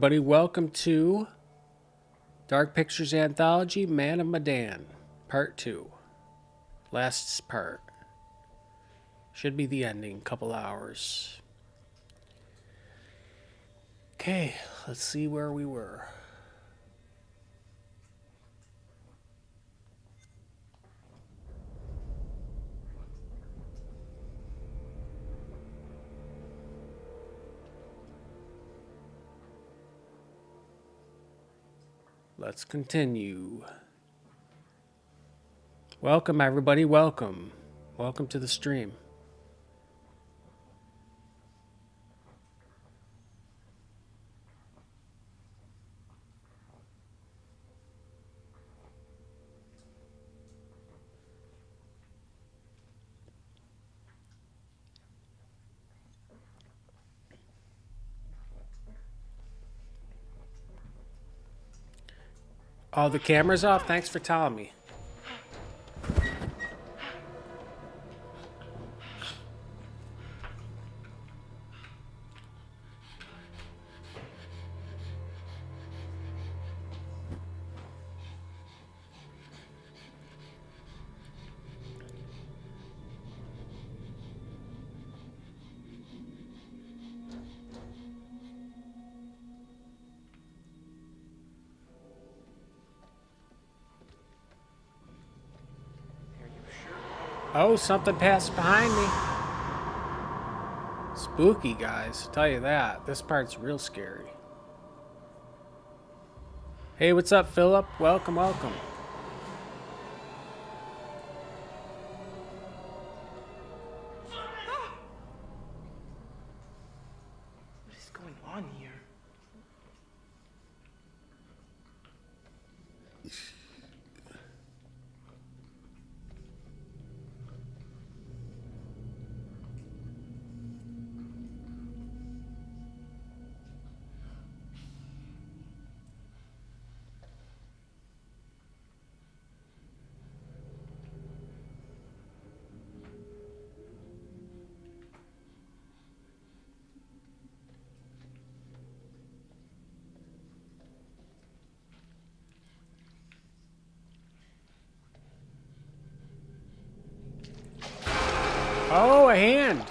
everybody. Welcome to Dark Pictures Anthology, Man of Medan, Part 2. Last part. Should be the ending, couple hours. Okay, let's see where we were. Let's continue. Welcome, everybody. Welcome. Welcome to the stream. Oh, the camera's off? Thanks for telling me. Oh, something passed behind me. Spooky, guys. I'll tell you that. This part's real scary. Hey, what's up, Philip? Welcome, welcome. What is going on here? Oh, a hand.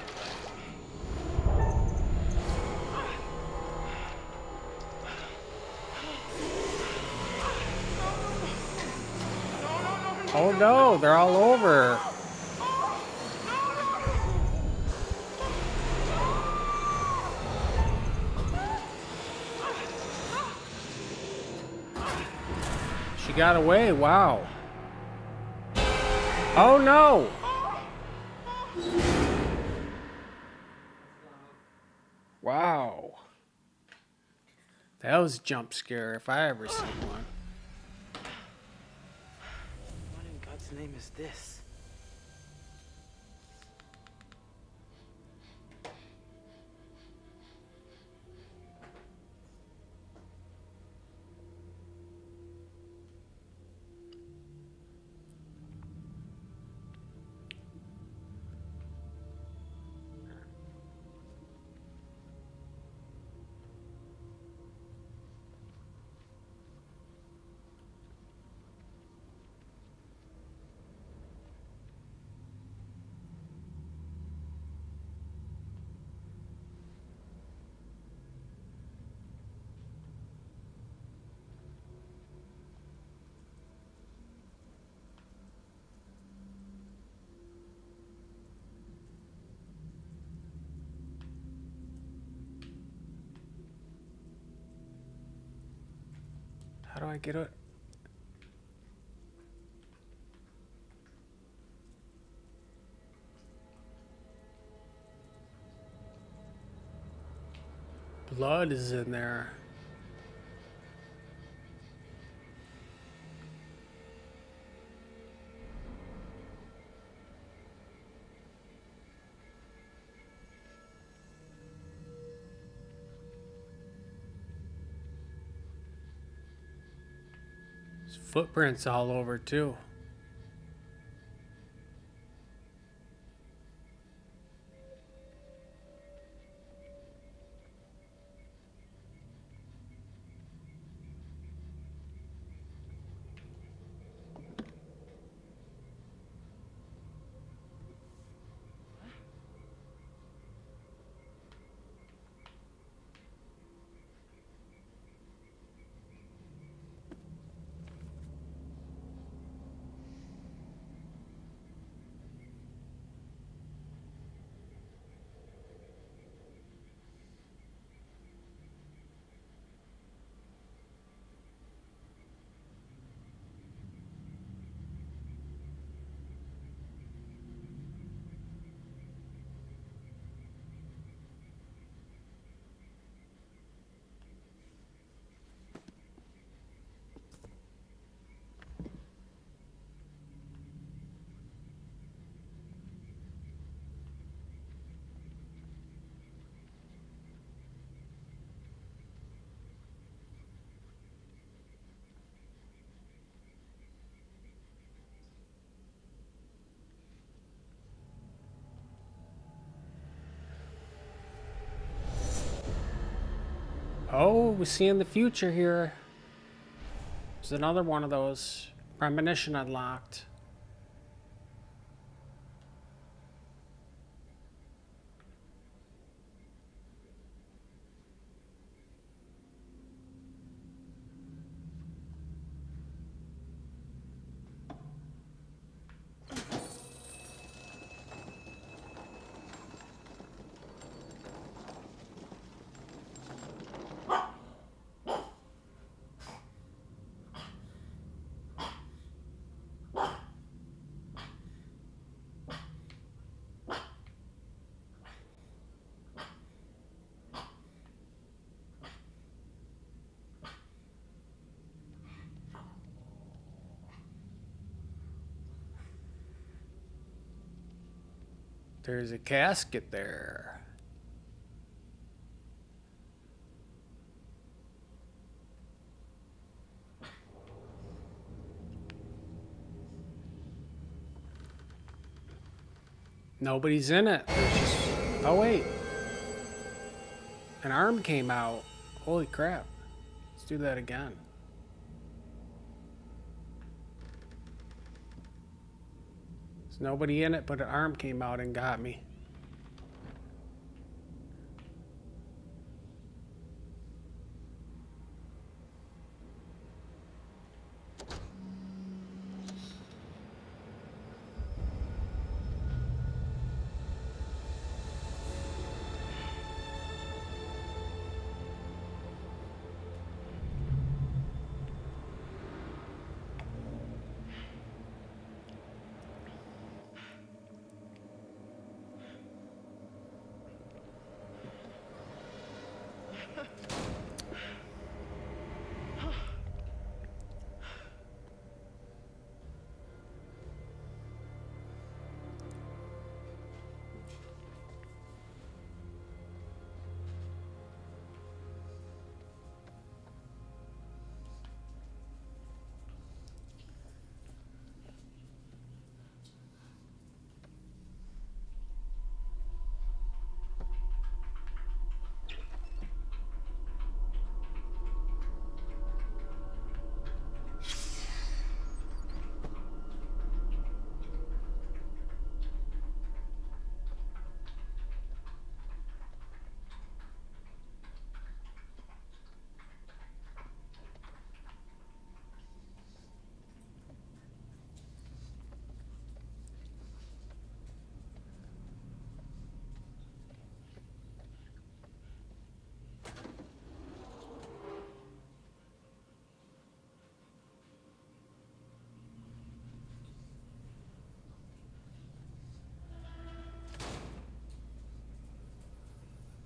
Oh no, they're all over. She got away, wow. Oh no! Wow. That was a jump scare if I ever seen one. What in God's name is this? How do I get it? Blood is in there. There's footprints all over too. Oh, we're seeing the future here. There's another one of those. Premonition unlocked. There's a casket there. Nobody's in it. There's just... Oh, wait. An arm came out. Holy crap. Let's do that again. There's nobody in it, but an arm came out and got me.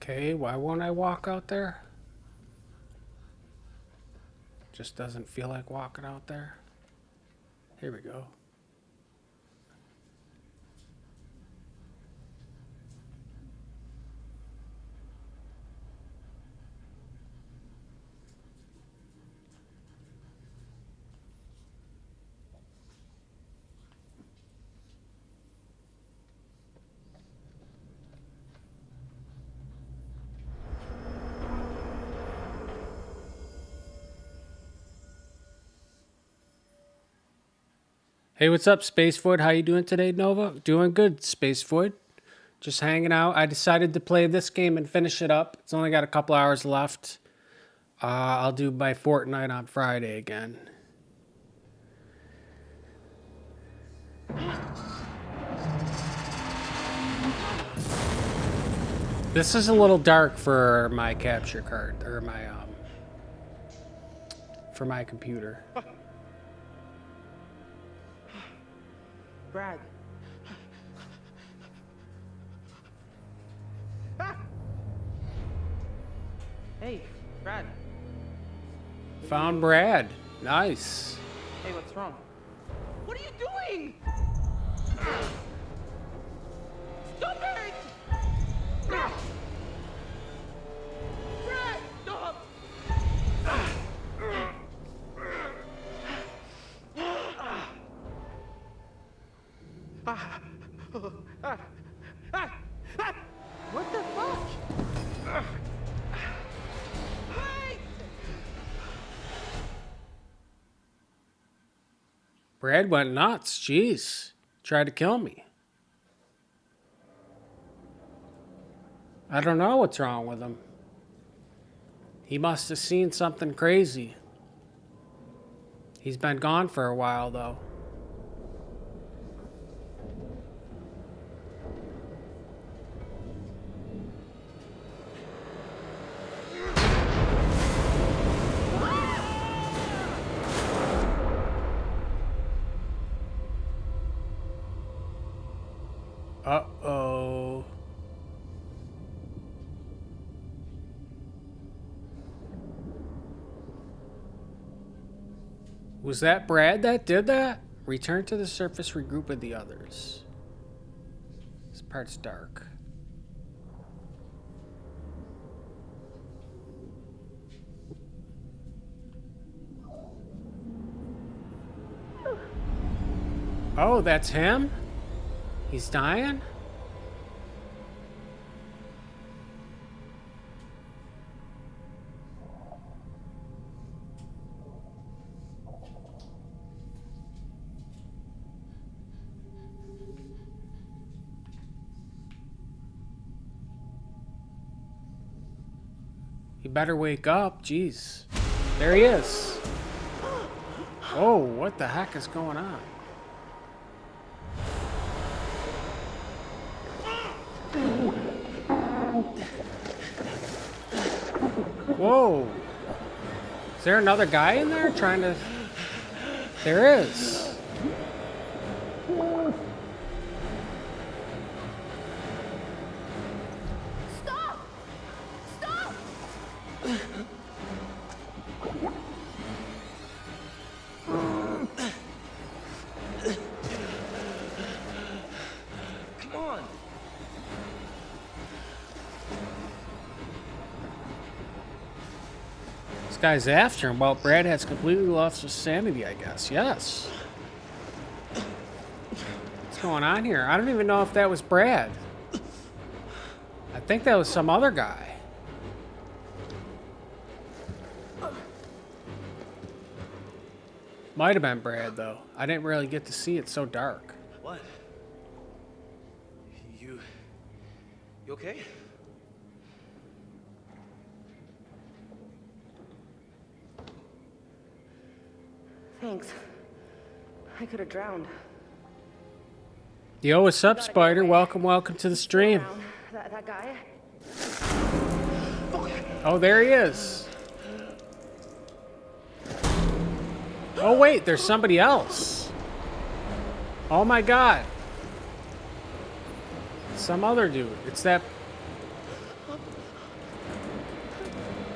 Okay, why won't I walk out there? Just doesn't feel like walking out there. Here we go. Hey, what's up, Spacefoot? How you doing today, Nova? Doing good, Spacefoot. Just hanging out. I decided to play this game and finish it up. It's only got a couple hours left. I'll do my Fortnite on Friday again. This is a little dark for my capture card, or my, for my computer. Brad. Hey, Brad. Found Brad. Nice. Hey, what's wrong? What are you doing? Stop it! Brad, stop! What the fuck? Hey! Brad went nuts. Jeez. Tried to kill me. I don't know what's wrong with him. He must have seen something crazy. He's been gone for a while, though. Uh-oh. Was that Brad that did that? Return to the surface, regroup with the others. This part's dark. Oh, that's him? He's dying? You better wake up. Jeez. There he is. Oh, what the heck is going on? Whoa. Is there another guy in there trying to... There is. Stop! Stop! Come on. This guy's after him. Well, Brad has completely lost his sanity, I guess. Yes. What's going on here? I don't even know if that was Brad. I think that was some other guy. Might have been Brad, though. I didn't really get to see it. So dark. What? You okay? Thanks. I could have drowned. Yo, what's up, Spider? Welcome, welcome to the stream. Drowned. That guy? Oh, there he is. Oh, wait, there's somebody else. Oh, my God. Some other dude. It's that...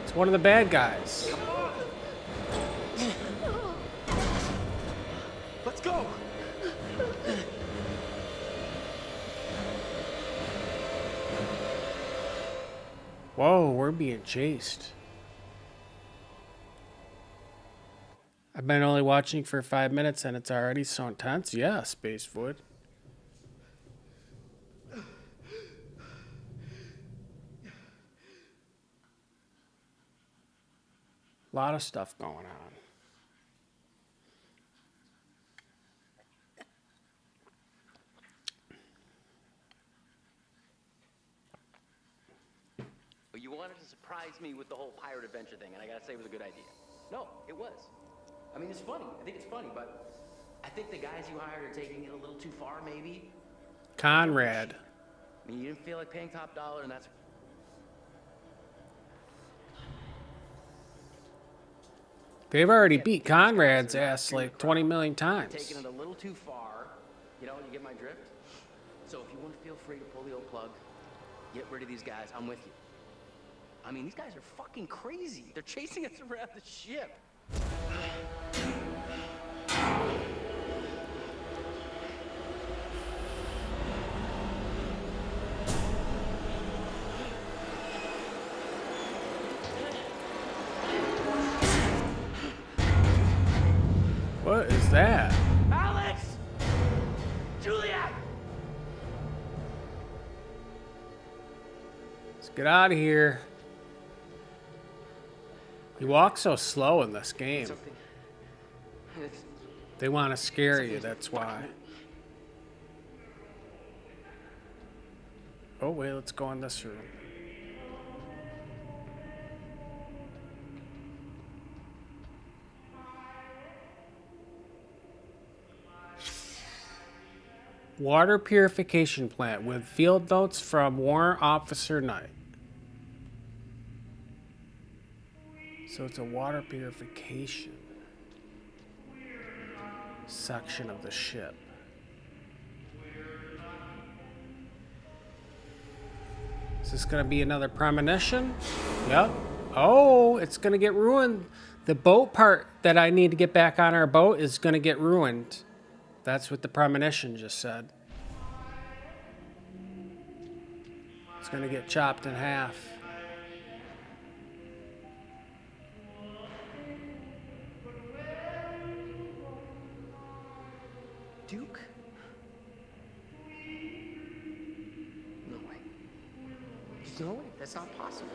It's one of the bad guys. Let's go. Whoa, we're being chased. I've been only watching for 5 minutes and it's already so intense. Yeah, Spacefoot. A lot of stuff going on. But you wanted to surprise me with the whole pirate adventure thing, and I gotta say it was a good idea. No, it was. I mean, it's funny. I think it's funny, but I think the guys you hired are taking it a little too far, maybe. Conrad. I mean, you didn't feel like paying top dollar, and that's... They've already beat Conrad's ass like 20 million times. Taking it a little too far. You know, you get my drift? So if you want to feel free to pull the old plug, get rid of these guys, I'm with you. I mean, these guys are fucking crazy. They're chasing us around the ship. What is that? Alex! Juliet! Let's get out of here. He walks so slow in this game. Something. They want to scare you, that's why. Oh, wait, let's go in this room. Water purification plant with field notes from Warrant Officer Knight. So it's a water purification section of the ship. Is this going to be another premonition? Yep. Oh, it's going to get ruined. The boat part that I need to get back on our boat is going to get ruined. That's what the premonition just said. It's going to get chopped in half. Duke? No way. There's no way. That's not possible.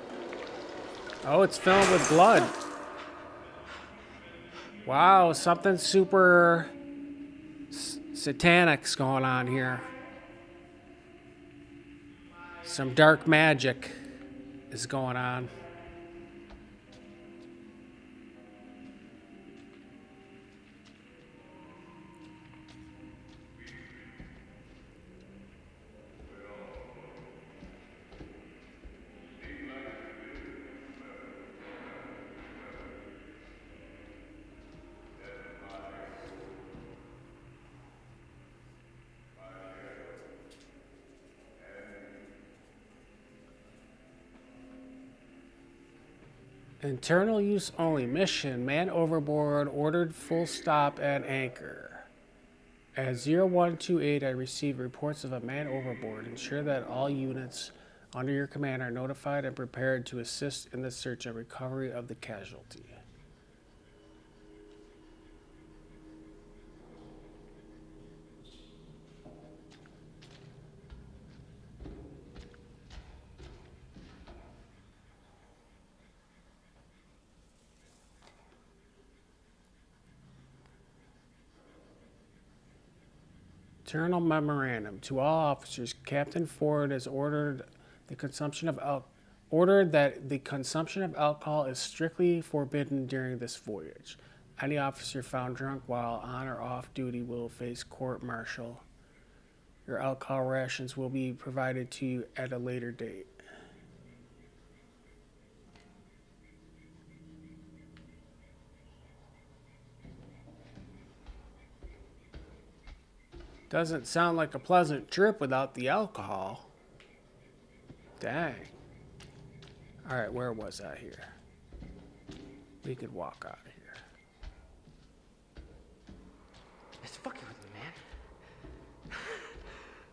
Oh, it's filled with blood. Wow, something super satanic's going on here. Some dark magic is going on. Internal use only. Mission. Man overboard. Ordered full stop at anchor. At 0128, I received reports of a man overboard. Ensure that all units under your command are notified and prepared to assist in the search and recovery of the casualty. Internal memorandum to all officers. Captain Ford has ordered that the consumption of alcohol is strictly forbidden during this voyage. Any officer found drunk while on or off duty will face court-martial. Your alcohol rations will be provided to you at a later date. Doesn't sound like a pleasant trip without the alcohol. Dang. Alright, where was I here? We could walk out of here. It's fucking with me, man.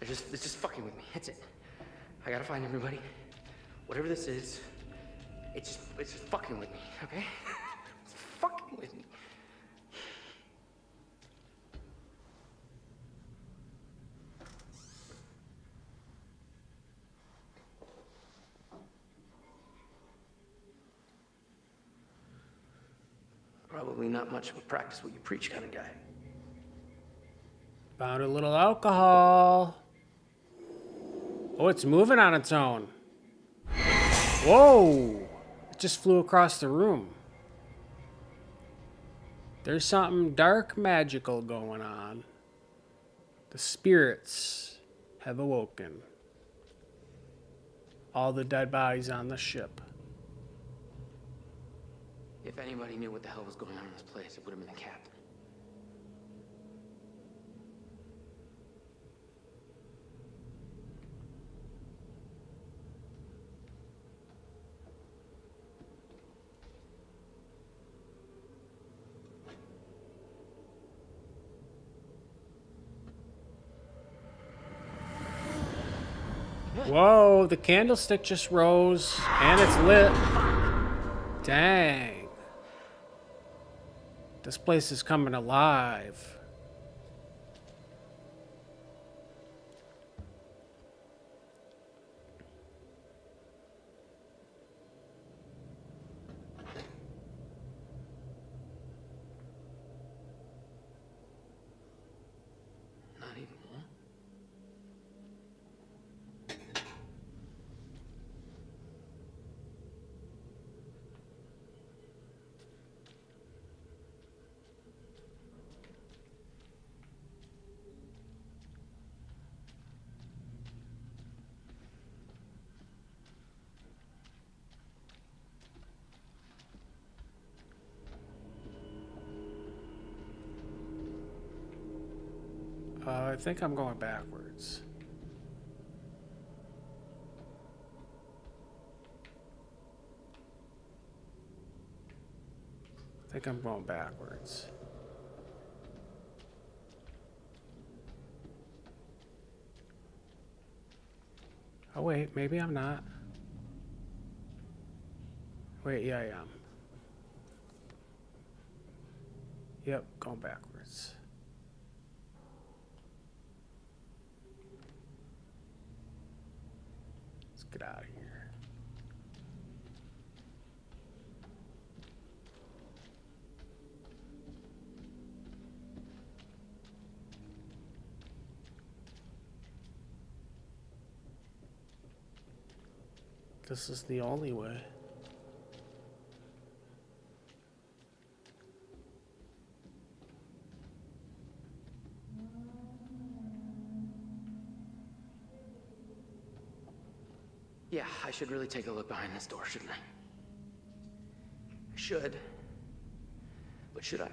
It's just fucking with me. That's it. I gotta find everybody. Whatever this is, it's just fucking with me, okay? It's fucking with me. Probably not much of a practice what you preach kind of guy. Found a little alcohol. Oh, it's moving on its own. Whoa! It just flew across the room. There's something dark magical going on. The spirits have awoken. All the dead bodies on the ship. If anybody knew what the hell was going on in this place, it would have been the captain. Whoa, the candlestick just rose and it's lit. Dang. This place is coming alive. I think I'm going backwards. I think I'm going backwards. Oh wait, maybe I'm not. Wait, yeah I am. Yep, going backwards. Let's get out of here. This is the only way. Yeah, I should really take a look behind this door, shouldn't I? I should. But should I?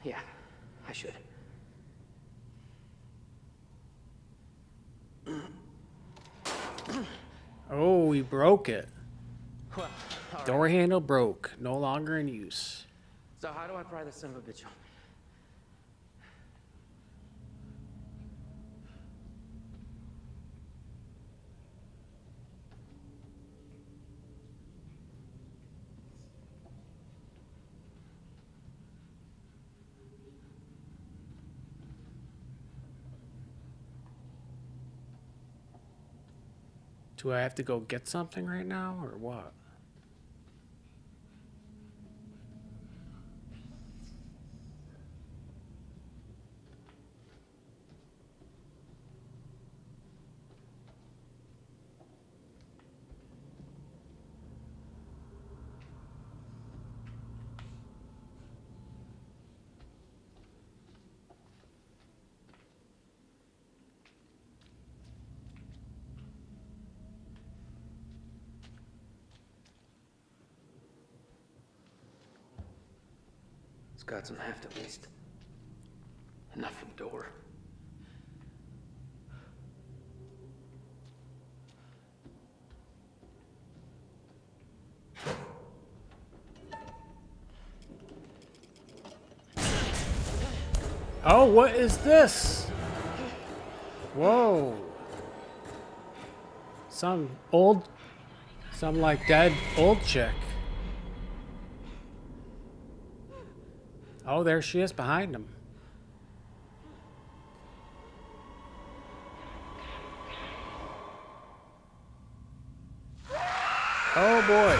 Yeah, I should. Oh, we broke it. Well, all Door right. handle broke. No longer in use. So how do I pry this son of a bitch open? Do I have to go get something right now, or what? It's got some heft at least. Enough for the door. Oh, what is this? Whoa. Some like dead old chick. Oh, there she is behind him. Oh boy.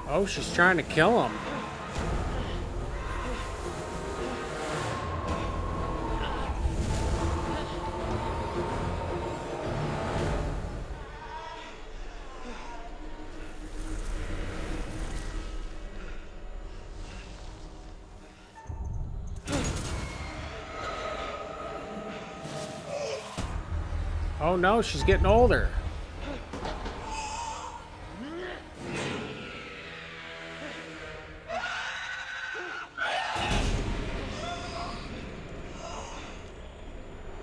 Oh, she's trying to kill him. Oh no, she's getting older.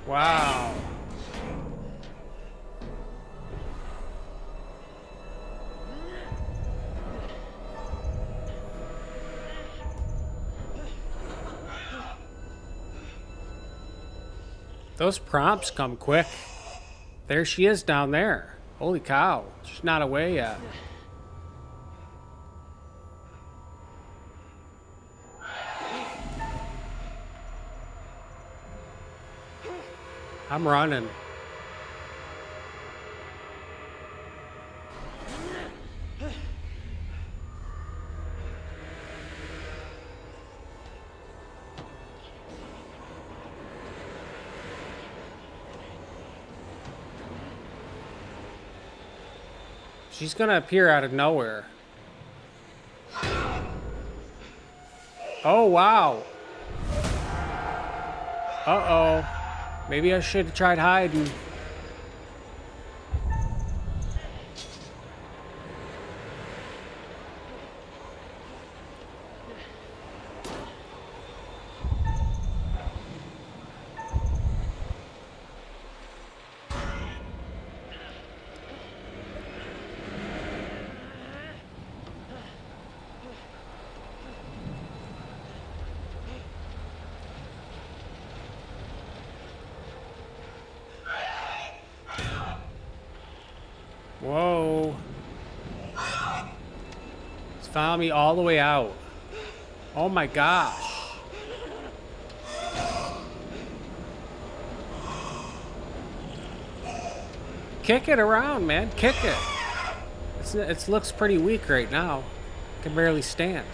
Wow. Those prompts come quick. There she is down there. Holy cow. She's not away yet. I'm running. She's gonna appear out of nowhere. Oh, wow. Uh-oh. Maybe I should have tried hiding. no. It's found me all the way out. Oh my gosh. Kick it around, man. Kick it. It looks pretty weak right now. Can barely stand.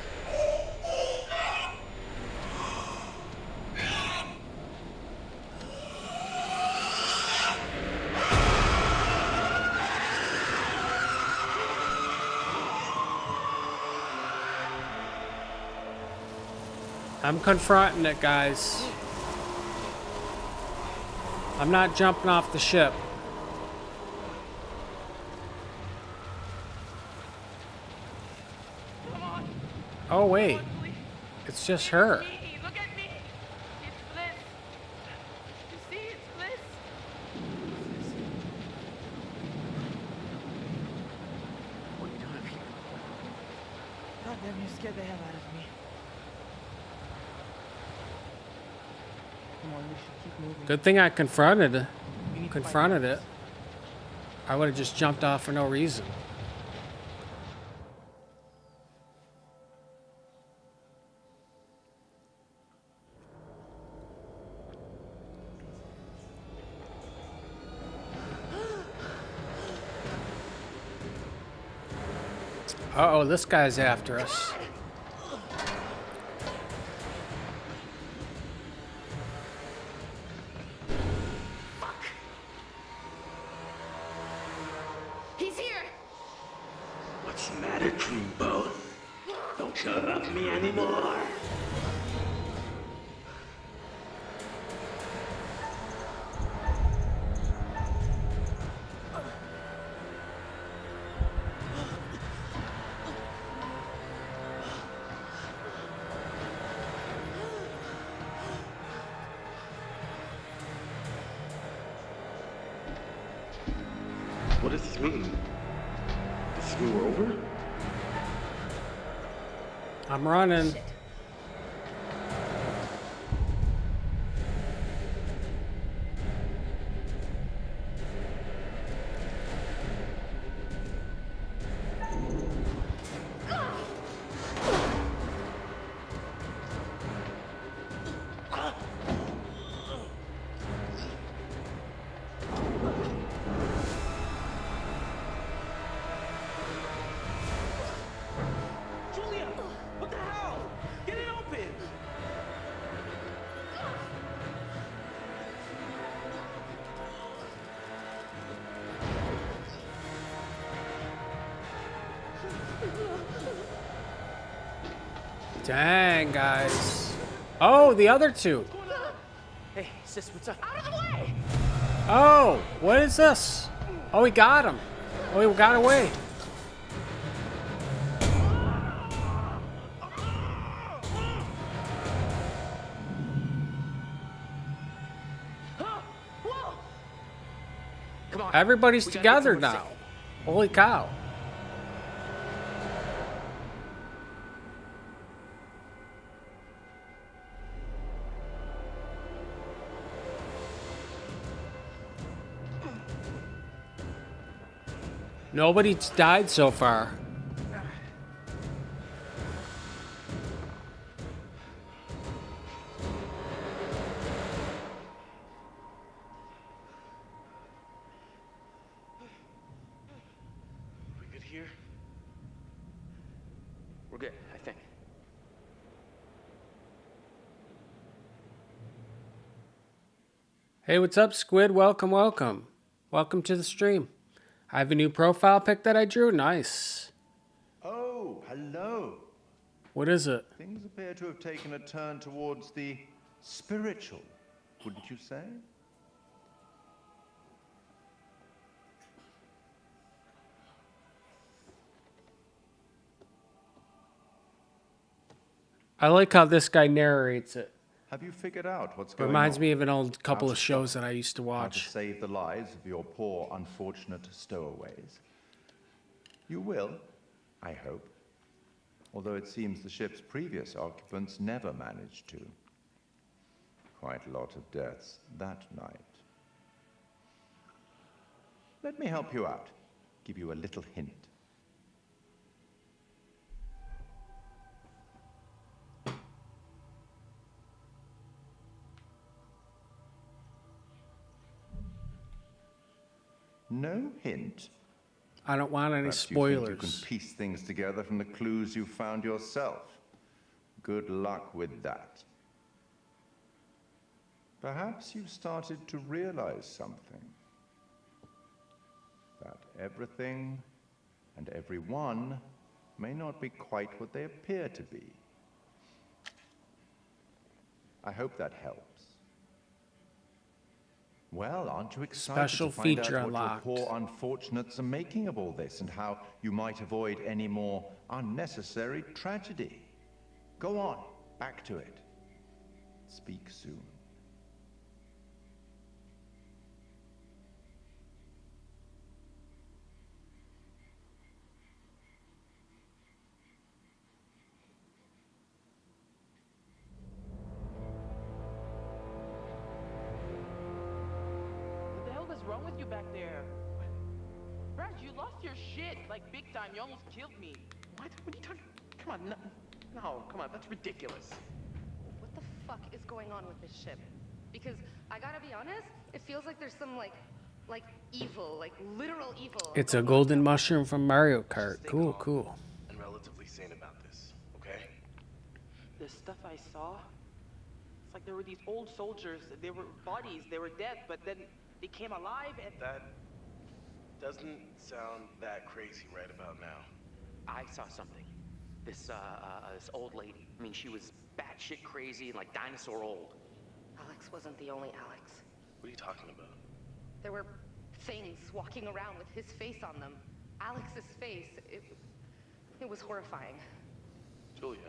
I'm confronting it, guys. I'm not jumping off the ship. Oh wait, it's just her. Look at me. It's Fliss. You see, it's Fliss. What are you doing up here? God damn, you scared the hell out of me. Come on, we should keep moving. Good thing I confronted it. We need to Confronted find it. I would have just jumped off for no reason. Uh-oh, this guy's after us. He's here! What's the matter, Dreamboat? Don't shove up me anymore. What does this mean? This is we're over? I'm running. Julia! What the hell? Get it open! Dang, guys. Oh, the other two. Hey, sis, what's up? Out of the way! Oh, what is this? Oh, we got him. Oh, he got away. Come on. Everybody's We gotta get together somewhere now. safe. Holy cow. Nobody's died so far. We good here? We're good, I think. Hey, what's up, Squid? Welcome, welcome. Welcome to the stream. I have a new profile pic that I drew. Nice. Oh, hello. What is it? Things appear to have taken a turn towards the spiritual, wouldn't you say? I like how this guy narrates it. Have you figured out what's going Reminds on? me of an old couple How of to shows stop that I used to How to watch. save the lives of your poor, unfortunate stowaways. You will, I hope. Although it seems the ship's previous occupants never managed to. Quite a lot of deaths that night. Let me help you out. give you a little hint. No hint? I don't want any Perhaps spoilers. you think you can piece things together from the clues you found yourself. Good luck with that. Perhaps you've started to realize something. That everything and everyone may not be quite what they appear to be. I hope that helps. Well, aren't you excited Special to find feature out what unlocked. your poor unfortunates are making of all this and how you might avoid any more unnecessary tragedy? Go on, back to it. Speak soon. What's wrong with you back there? Brad, you lost your shit, like big time. You almost killed me. What? What are you talking? Come on, no, come on, that's ridiculous. What the fuck is going on with this ship? Because I gotta be honest, it feels like there's some like evil, like literal evil. It's a golden mushroom from Mario Kart. Cool, cool. And relatively sane about this, okay? The stuff I saw, it's like there were these old soldiers. They were bodies. They were dead, but then they came alive and... That doesn't sound that crazy right about now. I saw something. This old lady. I mean, she was batshit crazy and like dinosaur old. Alex wasn't the only Alex. What are you talking about? There were things walking around with his face on them. Alex's face. It was horrifying. Julia,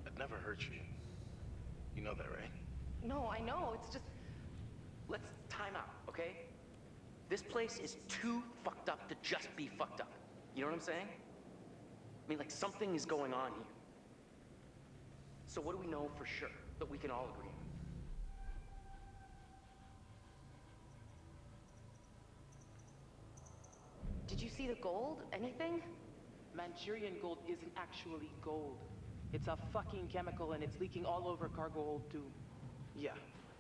I'd never hurt you. You know that, right? No, I know. It's just... Let's time out, okay? This place is too fucked up to just be fucked up. You know what I'm saying? I mean, like, something is going on here. So what do we know for sure that we can all agree on? Did you see the gold? Anything? Manchurian Gold isn't actually gold. It's a fucking chemical and it's leaking all over cargo hold too. Yeah,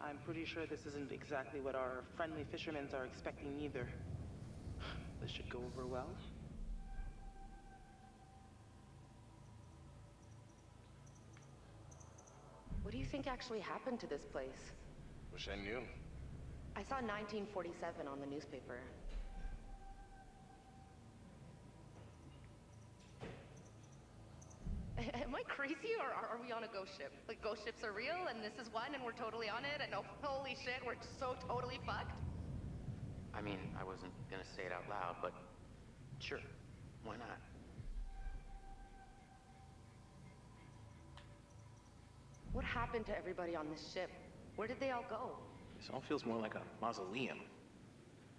I'm pretty sure this isn't exactly what our friendly fishermen are expecting either. This should go over well. What do you think actually happened to this place? Wish I knew. I saw 1947 on the newspaper. Am I crazy, or are we on a ghost ship? Like, ghost ships are real, and this is one, and we're totally on it, and oh, holy shit, we're so totally fucked? I mean, I wasn't gonna say it out loud, but sure, why not? What happened to everybody on this ship? Where did they all go? This all feels more like a mausoleum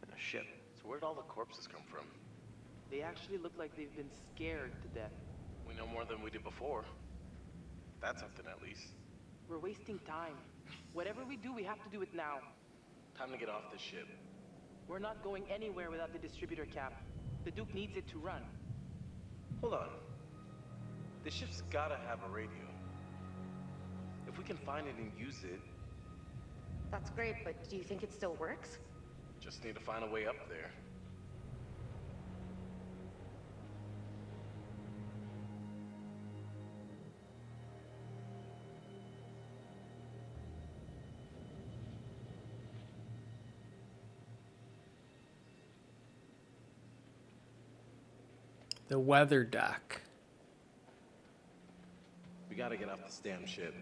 than a ship. So where'd all the corpses come from? They actually look like they've been scared to death. We know more than we did before. That's something at least. We're wasting time. Whatever we do, we have to do it now. Time to get off this ship. We're not going anywhere without the distributor cap. The Duke needs it to run. Hold on. This ship's gotta have a radio. If we can find it and use it, That's great, but do you think it still works? just need to find a way up there. The weather deck. We gotta get off this damn ship.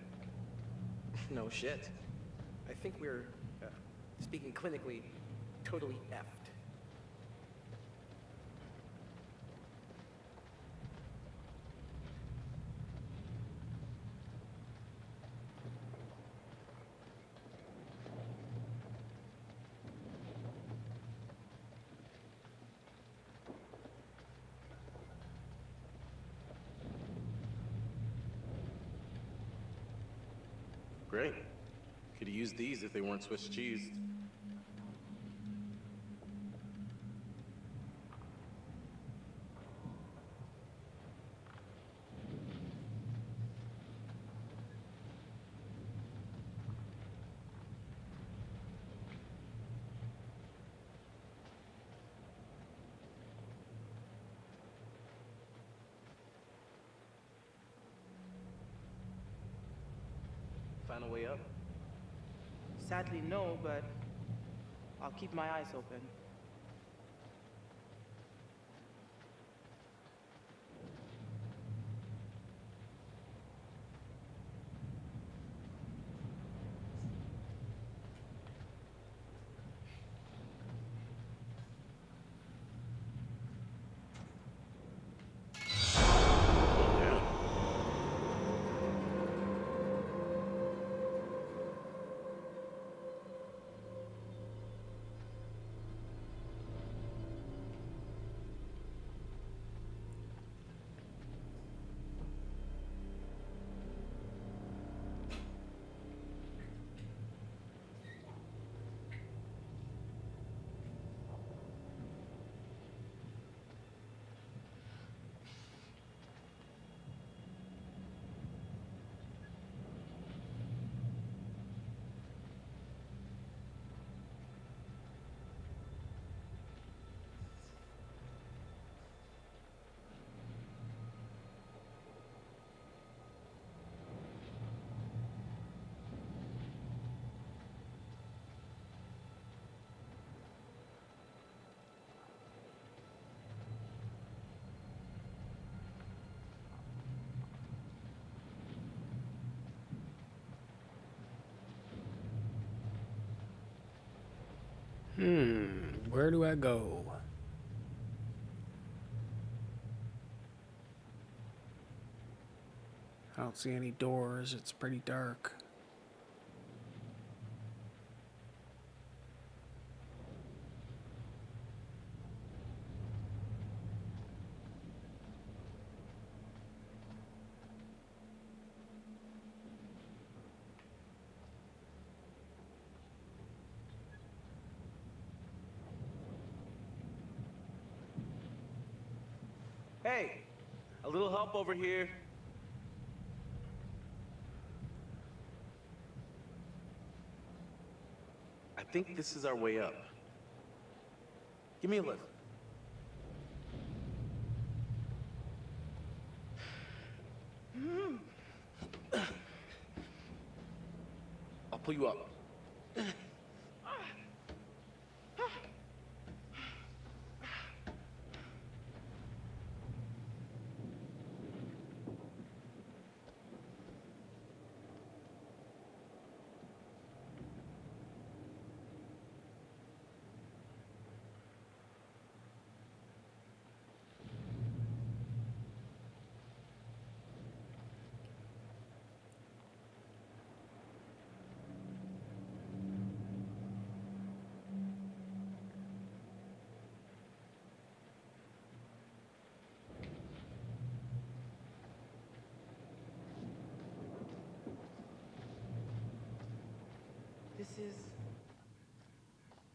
No shit. I think we're, speaking clinically, totally effed. Great. Could've used these if they weren't Swiss cheese. find a way up? Sadly, no, but I'll keep my eyes open. Where do I go? I don't see any doors. It's pretty dark. Hey, a little help over here. I think this is our way up. Give me a lift. I'll pull you up.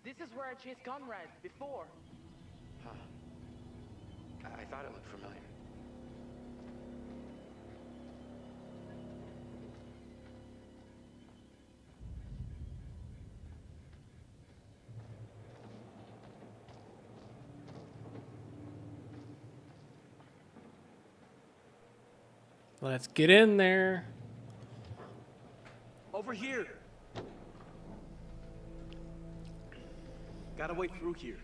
This is where I chased Conrad before. Huh. I thought it looked familiar. Let's get in there. Over here. Got a way through here.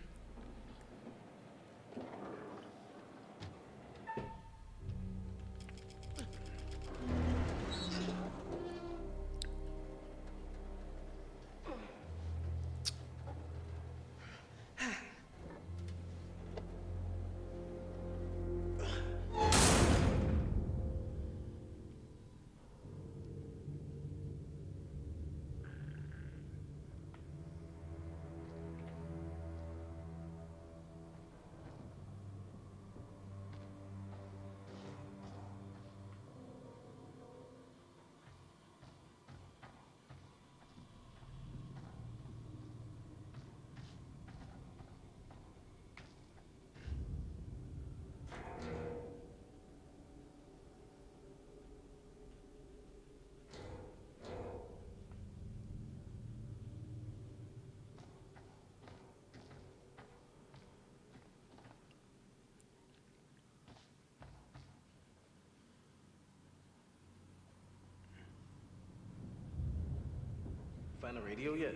find a radio yet?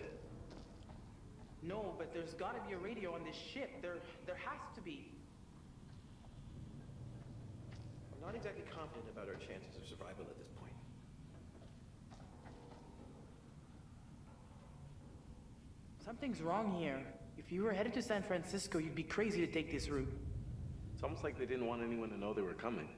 No, but there's gotta be a radio on this ship. There has to be. I'm not exactly confident about our chances of survival at this point. Something's wrong here. If you were headed to San Francisco, you'd be crazy to take this route. It's almost like they didn't want anyone to know they were coming.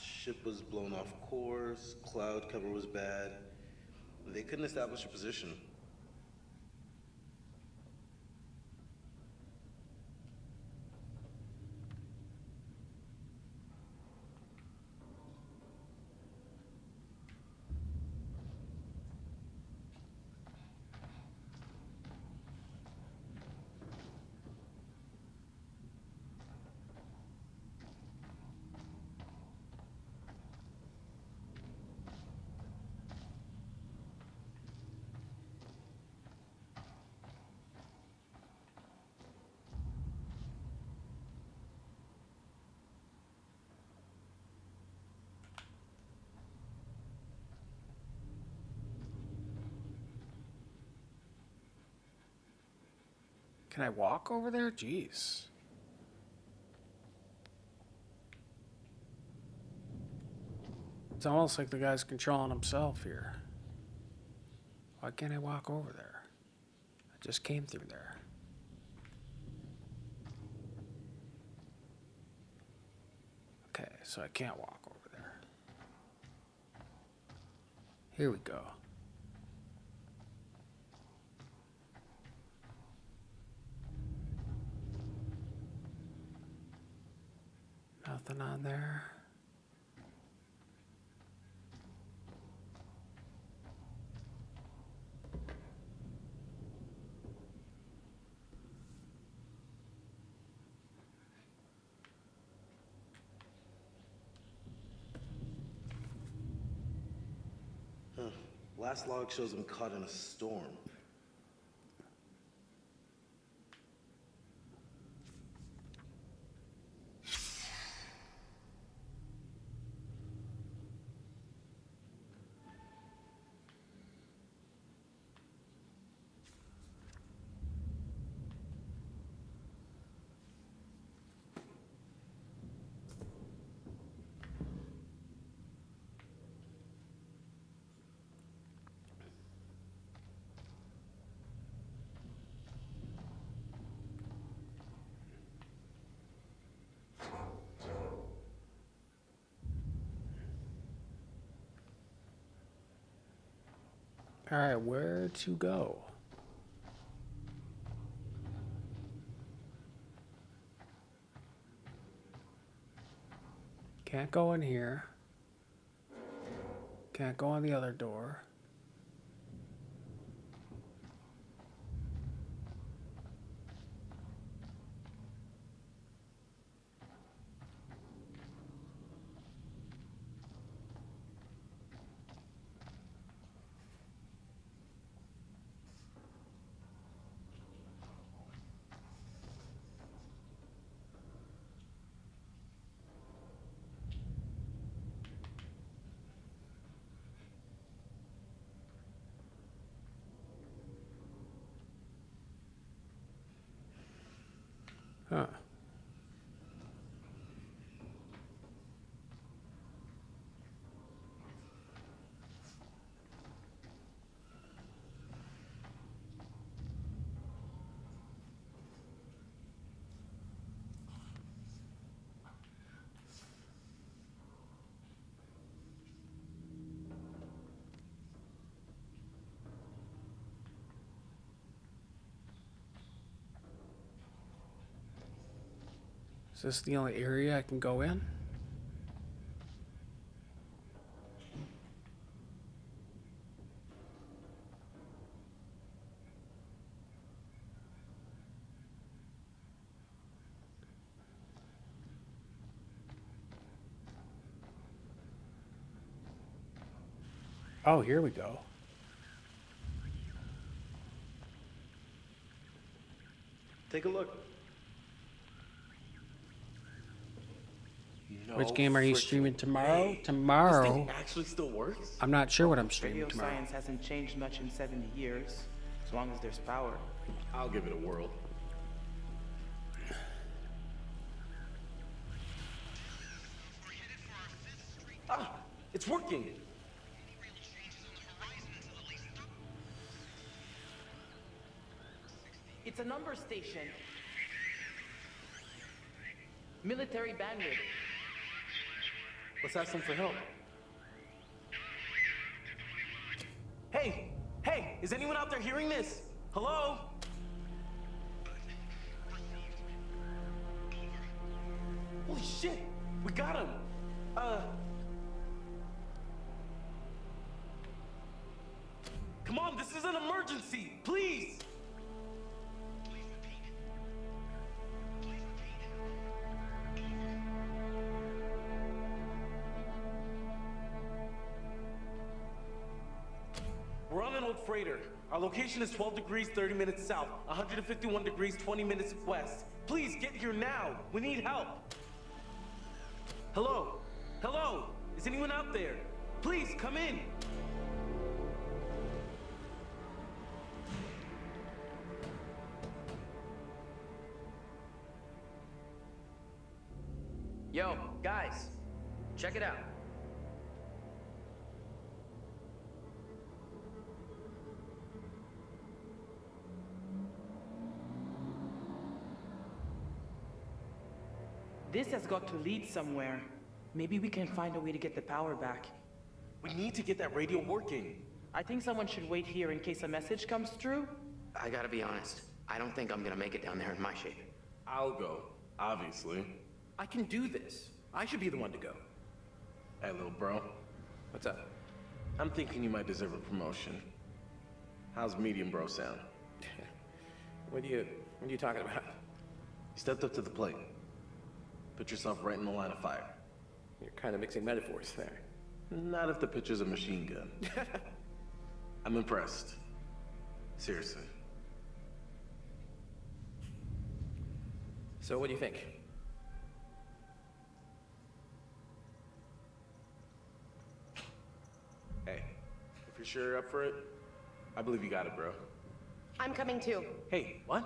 Ship was blown off course, cloud cover was bad. They couldn't establish a position. Can I walk over there? Jeez. It's almost like the guy's controlling himself here. Why can't I walk over there? I just came through there. Okay, so I can't walk over there. Here we go. Nothing on there. Last log shows him caught in a storm. All right, where to go? Can't go in here. Can't go on the other door. Huh. Is this the only area I can go in? Oh, here we go. Take a look. Which game are you streaming tomorrow? This Tomorrow? thing actually still works? I'm not sure what I'm streaming Radio tomorrow. science hasn't changed much in 70 years, as long as there's power. I'll give it a whirl. Ah, it's working. It's a number station. Military bandit. Let's ask them for help. Hey, hey, is anyone out there hearing this? Hello? Holy shit, we got him. Come on, this is an emergency, please. We're on an old freighter. Our location is 12 degrees, 30 minutes south, 151 degrees, 20 minutes west. Please get here now. We need help. Hello? Hello? Is anyone out there? Please come in. Yo, guys, check it out. This has got to lead somewhere. Maybe we can find a way to get the power back. We need to get that radio working. I think someone should wait here in case a message comes through. I gotta be honest. I don't think I'm gonna make it down there in my shape. I'll go, obviously. I can do this. I should be the one to go. Hey, little bro. What's up? I'm thinking you might deserve a promotion. How's medium bro sound? What are you talking about? You stepped up to the plate. Put yourself right in the line of fire. You're kind of mixing metaphors there. Not if the picture's a machine gun. I'm impressed. Seriously. So what do you think? Hey, if you're sure you're up for it, I believe you got it, bro. I'm coming too. Hey, what?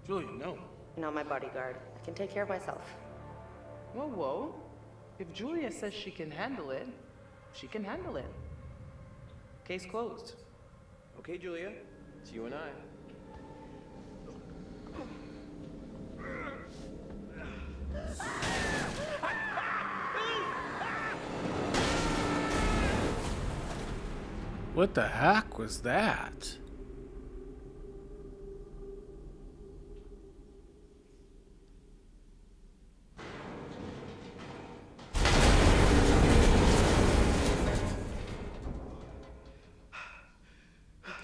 Julia, no. Not my bodyguard. I can take care of myself. Whoa, whoa. If Julia says she can handle it, she can handle it. Case closed. Okay, Julia. It's you and I. What the heck was that?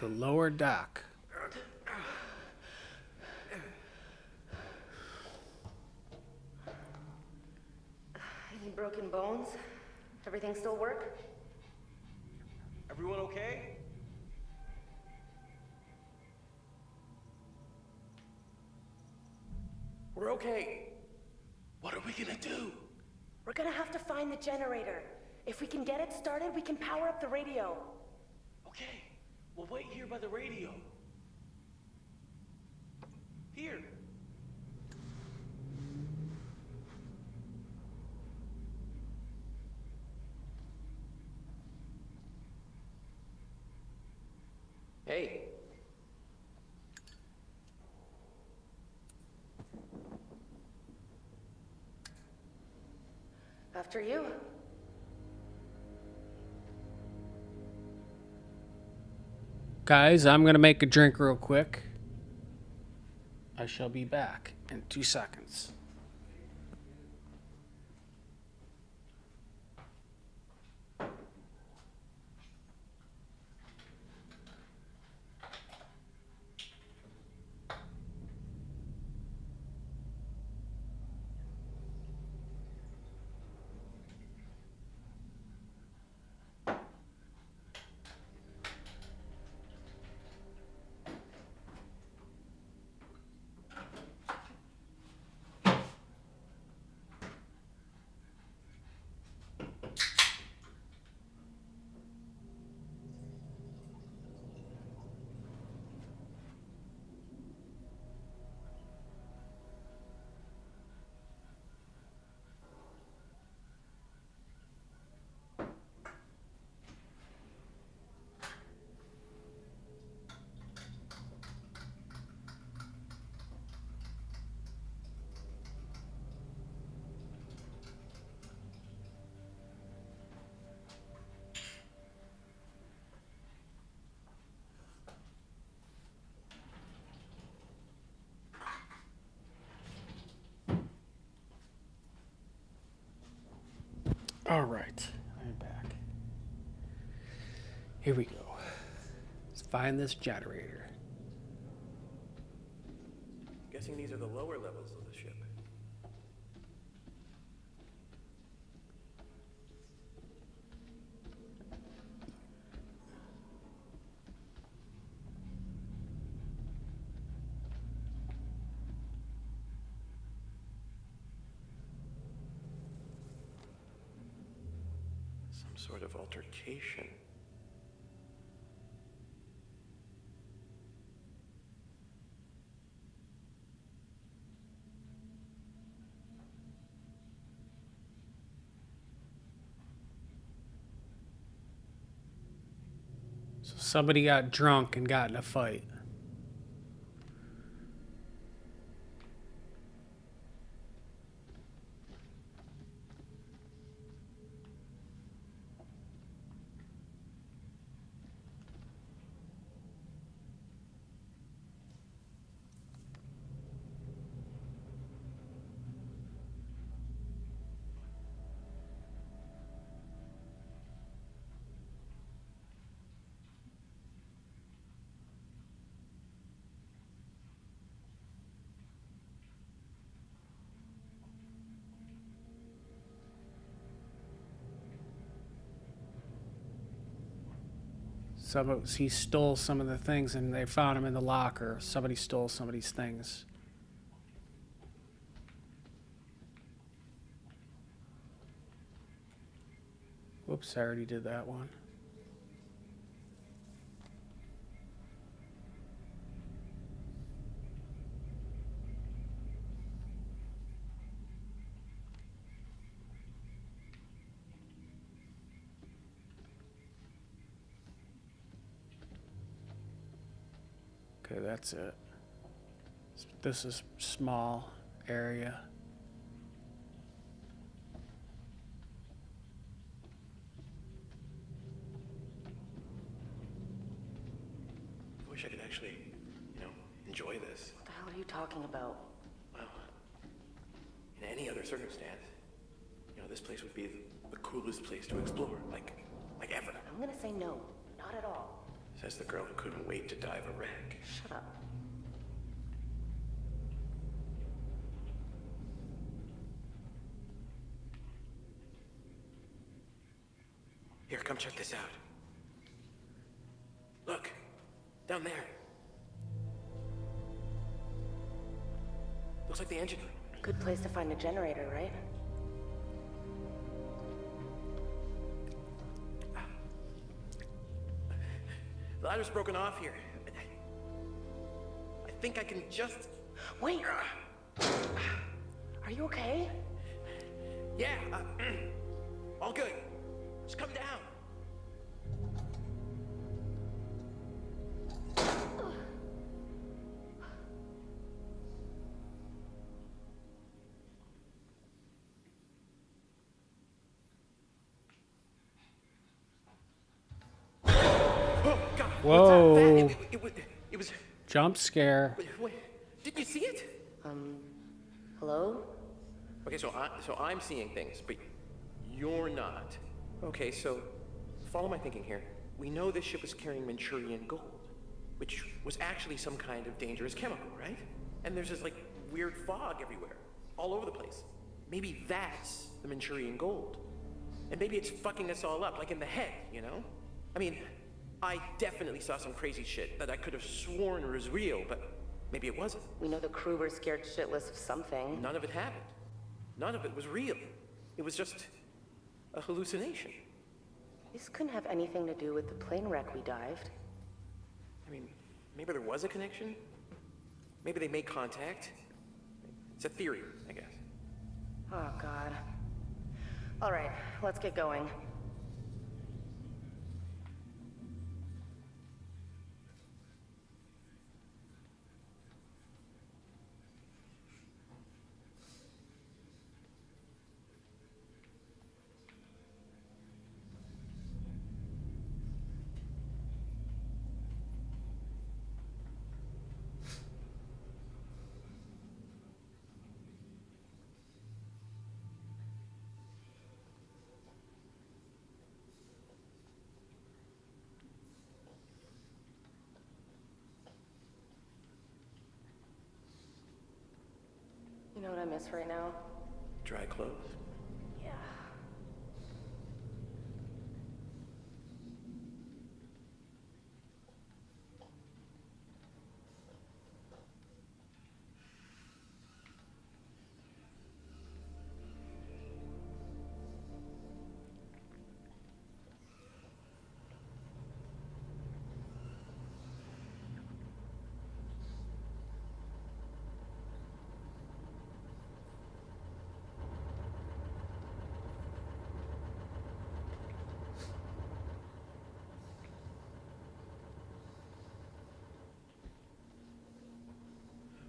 The lower deck. Any broken bones? Everything still work? Everyone okay? We're okay. What are we gonna do? We're gonna have to find the generator. If we can get it started, we can power up the radio. Okay, we'll wait here by the radio. Here. Hey. After you. Guys, I'm going to make a drink real quick. I shall be back in 2 seconds. All right, I'm back. Here we go. Let's find this generator. Guessing these are the lower levels of the ship. Some sort of altercation. So somebody got drunk and got in a fight. He stole some of the things and they found him in the locker. Somebody stole somebody's things. Whoops, I already did that one. Okay, that's it. This is small area. I wish I could actually, enjoy this. What the hell are you talking about? Well, in any other circumstance, this place would be the coolest place to explore, like ever. I'm gonna say no. Not at all. Says the girl who couldn't wait to dive a wreck. Shut up. Here, come check this out. Look, down there. Looks like the engine room. Good place to find a generator, right? The ladder's broken off here. I think I can just... Wait! Are you okay? Yeah, all good. Just come down. Whoa. It was... Jump scare. Wait, did you see it? Hello? Okay, so I'm seeing things, but you're not. Okay, so follow my thinking here. We know this ship was carrying Manchurian Gold, which was actually some kind of dangerous chemical, right? And there's this, weird fog everywhere, all over the place. Maybe that's the Manchurian Gold. And maybe it's fucking us all up, in the head, I mean... I definitely saw some crazy shit that I could have sworn was real, but maybe it wasn't. We know the crew were scared shitless of something. None of it happened. None of it was real. It was just a hallucination. This couldn't have anything to do with the plane wreck we dived. I mean, maybe there was a connection. Maybe they made contact. It's a theory, I guess. Oh, God. All right, let's get going. darkness right now. Dry clothes. Yeah.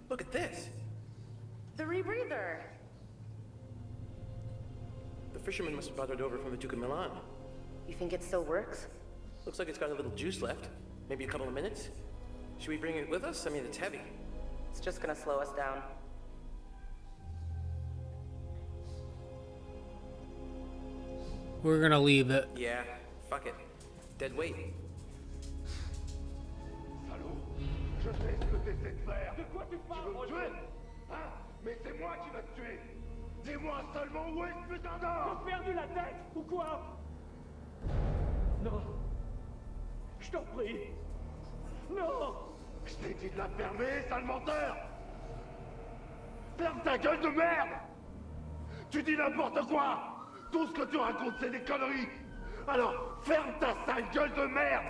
Look at this. The rebreather. The fisherman must have brought it over from the Duke of Milan. You think it still works? Looks like it's got a little juice left. Maybe a couple of minutes. Should we bring it with us? I mean, it's heavy. It's just gonna slow us down. We're gonna leave it. Yeah, fuck it. Dead weight. Je sais ce que t'essaies de faire. De quoi tu parles, tu veux me tuer? Hein? Mais c'est moi qui va te tuer. Dis-moi seulement où est ce putain d'or? T'as perdu la tête ou quoi? Non. Je t'en prie. Non. Je t'ai dit de la fermer, sale menteur. Ferme ta gueule de merde. Tu dis n'importe quoi. Tout ce que tu racontes, c'est des conneries. Alors, ferme ta sale gueule de merde.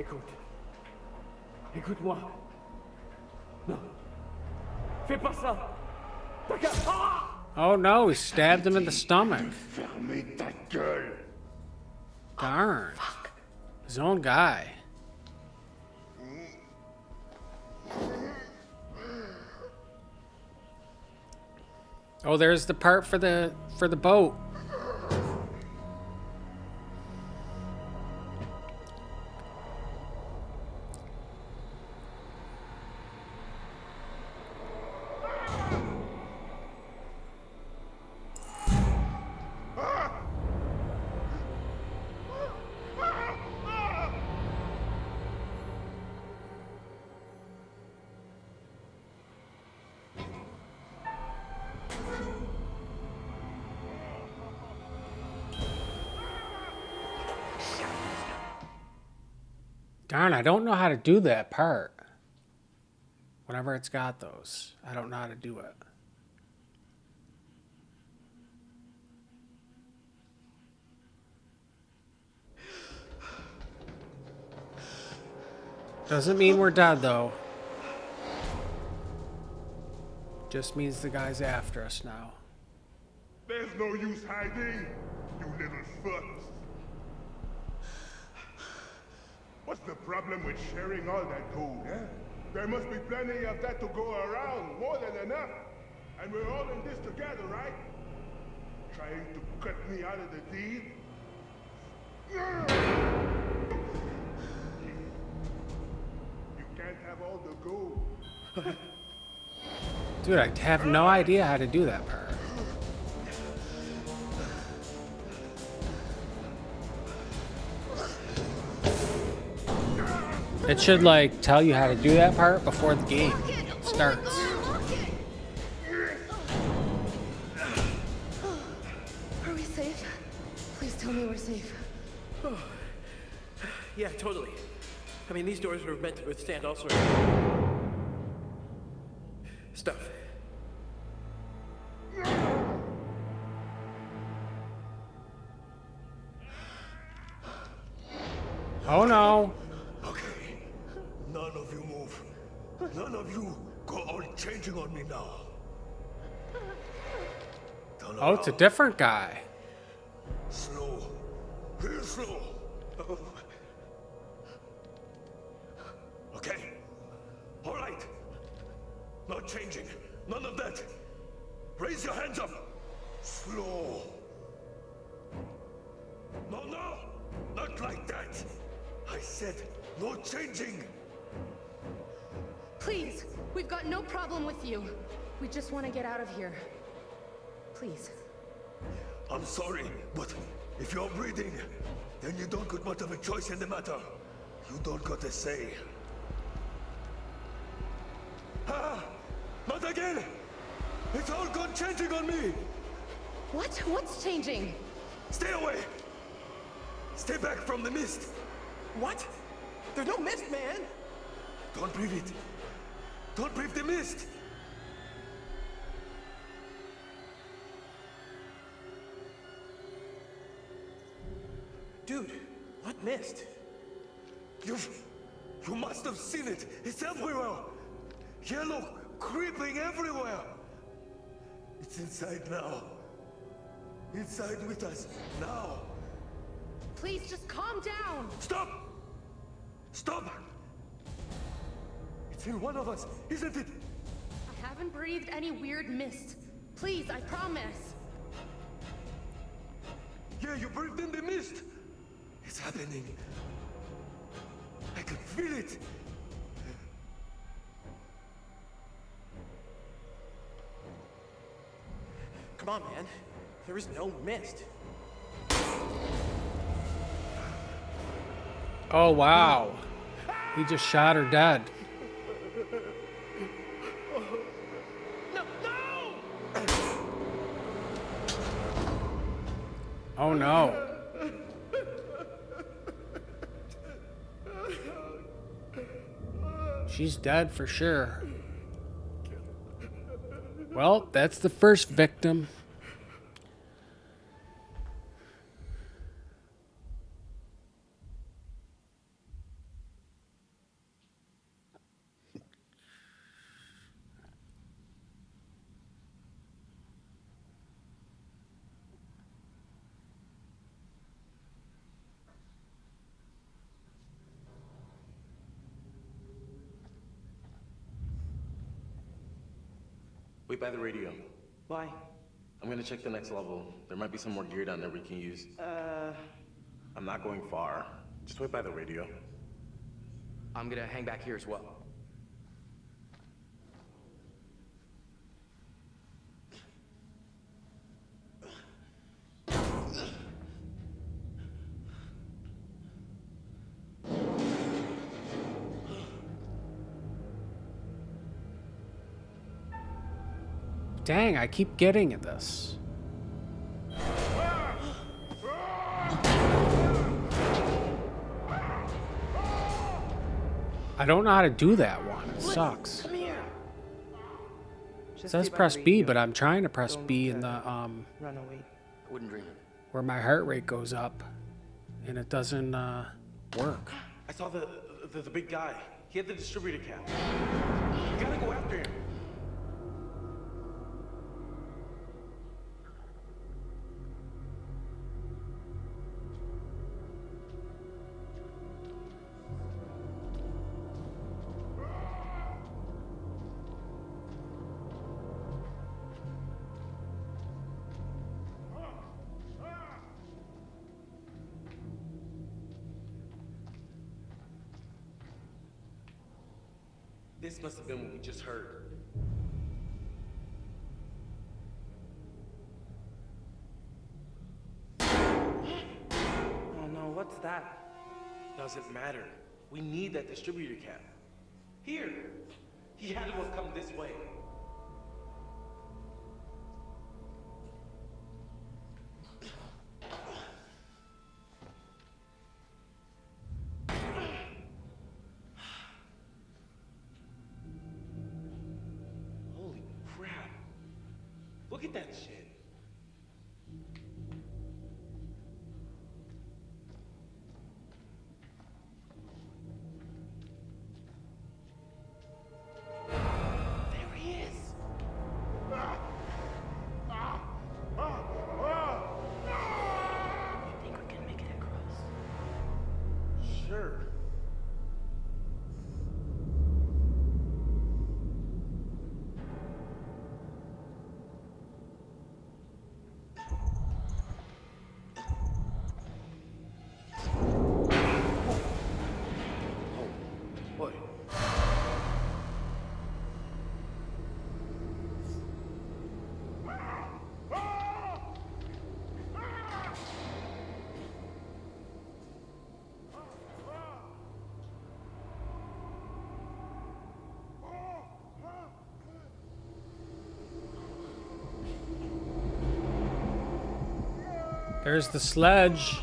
Écoute. Écoute-moi. Non. Fais pas ça. T'as qu'à... Ah! Oh no, he stabbed him in the stomach. Fermez ta gueule. Darn. His own guy. Oh, there's the part for the boat. Darn, I don't know how to do that part. Whenever it's got those, I don't know how to do it. Doesn't mean we're dead, though. Just means the guy's after us now. There's no use hiding, you little fucks. What's the problem with sharing all that gold, eh? There must be plenty of that to go around, more than enough. And we're all in this together, right? Trying to cut me out of the deal? You can't have all the gold. Dude, I have no idea how to do that part. It should, like, tell you how to do that part before the game starts. Are we safe? Please tell me we're safe. Oh. Yeah, totally. I mean, these doors were meant to withstand all sorts of stuff. Oh no. None of you move. None of you go all changing on me now. Oh, it's a different guy. Slow. Real slow. Oh. Okay. All right. Not changing. None of that. Raise your hands up. Slow. No, no. Not like that. I said no changing. Please, we've got no problem with you. We just want to get out of here. Please. I'm sorry, but if you're breathing, then you don't got much of a choice in the matter. You don't got a say. Not again! It's all gone changing on me! What? What's changing? Stay away! Stay back from the mist! What? There's no mist, man! Don't breathe it! Don't breathe the mist! Dude, what mist? You must have seen it! It's everywhere! Yellow, creeping everywhere! It's inside now. Inside with us, now! Please just calm down! Stop! Stop! It's in one of us, isn't it? I haven't breathed any weird mist. Please, I promise. Yeah, you breathed in the mist! It's happening. I can feel it! Come on, man. There is no mist. Oh, wow. He just shot her dead. No, no! Oh, no. She's dead for sure. Well, that's the first victim. Wait by the radio. Why? I'm gonna check the next level. There might be some more gear down there we can use. I'm not going far. Just wait by the radio. I'm gonna hang back here as well. Dang, I keep getting at this. I don't know how to do that one. It sucks. Come here. It says press B, but I'm trying to press B in the Run away. I wouldn't dream of it. where my heart rate goes up, and it doesn't work. I saw the big guy. He had the distributor cap. You gotta go after him. This must have been what we just heard. Oh no, what's that? Doesn't matter. We need that distributor cap. Here. He had to have come this way. Holy crap. Look at that shit. There he is. You think we can make it across? Sure. What? There's the sledge.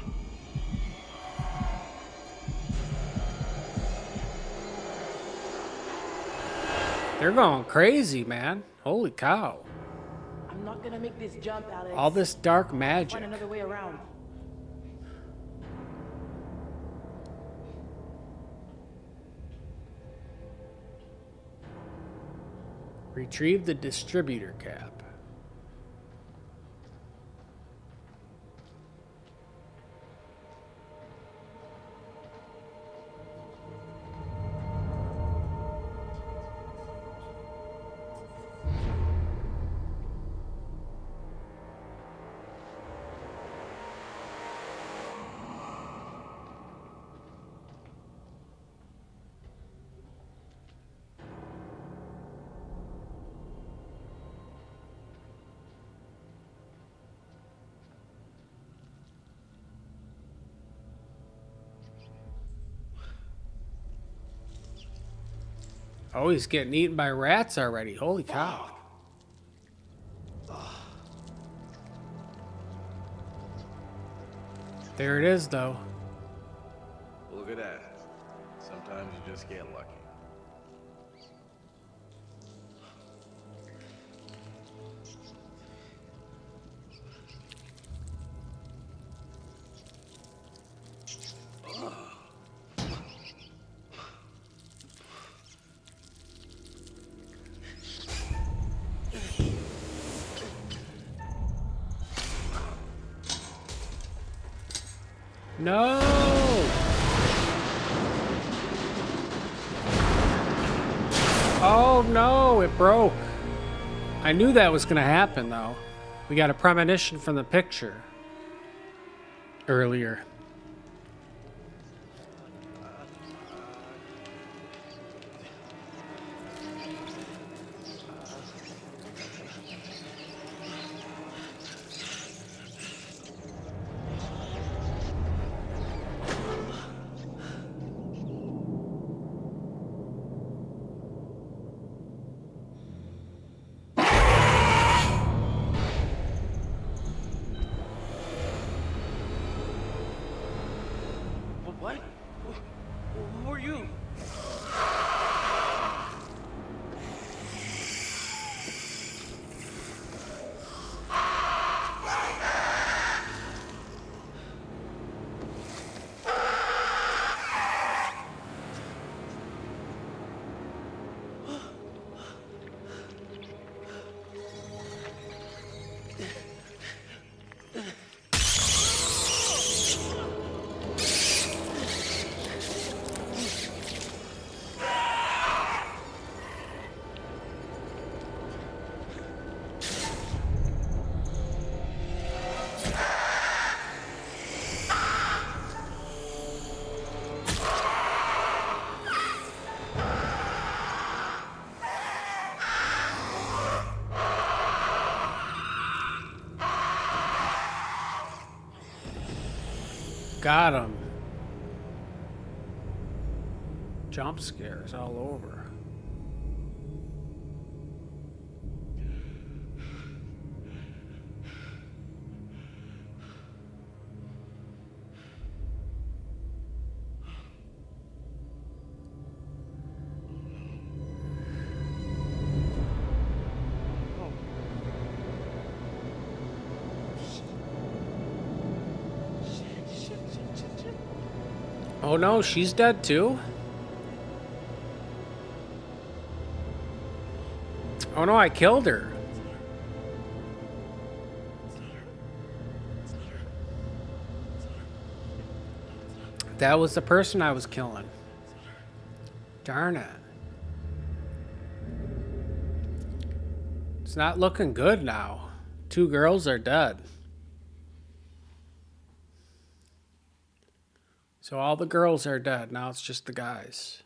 They're going crazy, man. Holy cow. I'm not gonna make this jump, Alex. All this dark magic. Find another way around. Retrieve the distributor cap. Oh, he's getting eaten by rats already. Holy cow. There it is, though. Look at that. Sometimes you just get lucky. No! Oh no, it broke. I knew that was going to happen, though. We got a premonition from the picture earlier. What? Who are you? Got him. Jump scares all over. Oh no, she's dead too? Oh no, I killed her. That was the person I was killing. Darn it. It's not looking good now. 2 girls are dead. So all the girls are dead. Now it's just the guys.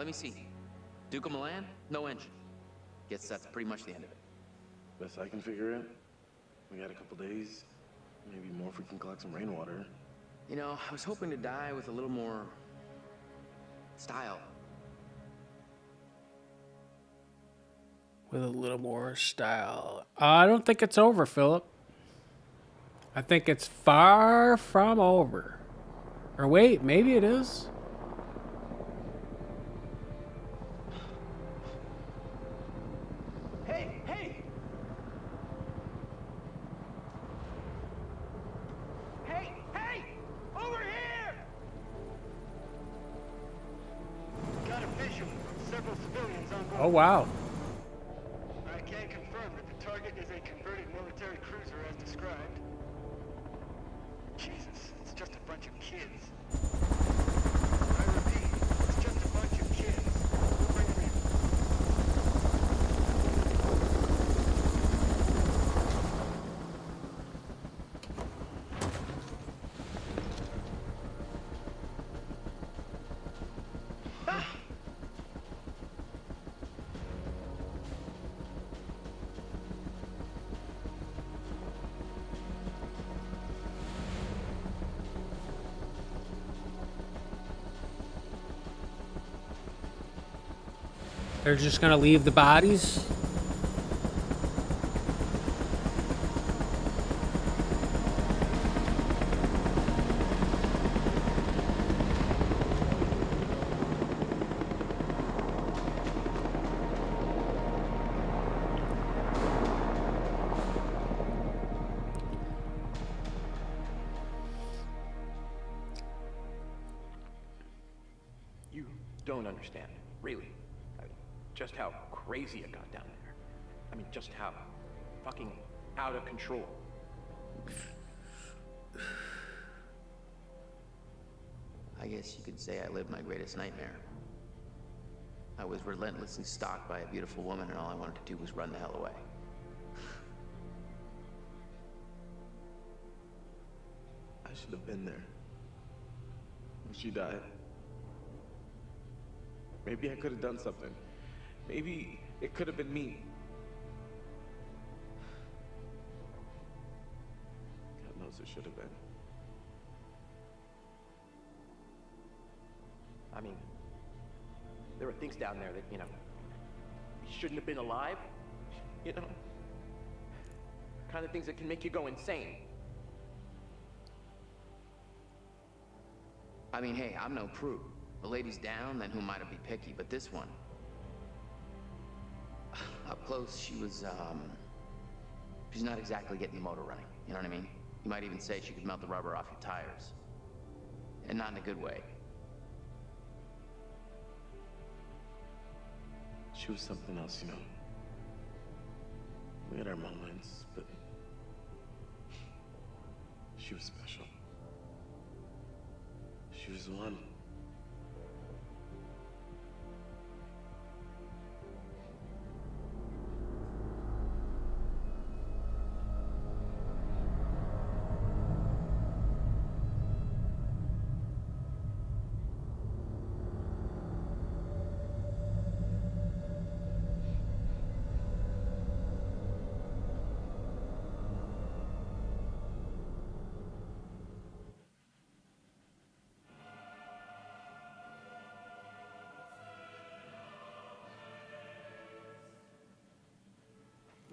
let me see. Duke of Milan? No engine. Guess that's pretty much the end of it. Best I can figure it. We got a couple days. Maybe more if we can collect some rainwater. You know, I was hoping to die with a little more style. With a little more style. I don't think it's over, Philip. I think it's far from over. Or wait, maybe it is. Hey, hey! Hey, hey! Over here! Got a visual of several civilians on board. Oh, wow. I can confirm that the target is a converted military cruiser as described. Jesus, it's just a bunch of kids. I repeat, it's just a bunch of kids. We'll bring them in. They're just gonna leave the bodies? You don't understand, really. Just how crazy it got down there. I mean, just how fucking out of control. I guess you could say I lived my greatest nightmare. I was relentlessly stalked by a beautiful woman, and all I wanted to do was run the hell away. I should have been there. When she died. Maybe I could have done something. Maybe it could have been me. God knows it should have been. I mean, there are things down there that, you shouldn't have been alive. Kind of things that can make you go insane. I mean, hey, I'm no prude. The lady's down, then who might I be picky? But this one... Up close, she's not exactly getting the motor running. You know what I mean? You might even say she could melt the rubber off your tires. And not in a good way. She was something else, We had our moments, but she was special. She was the one.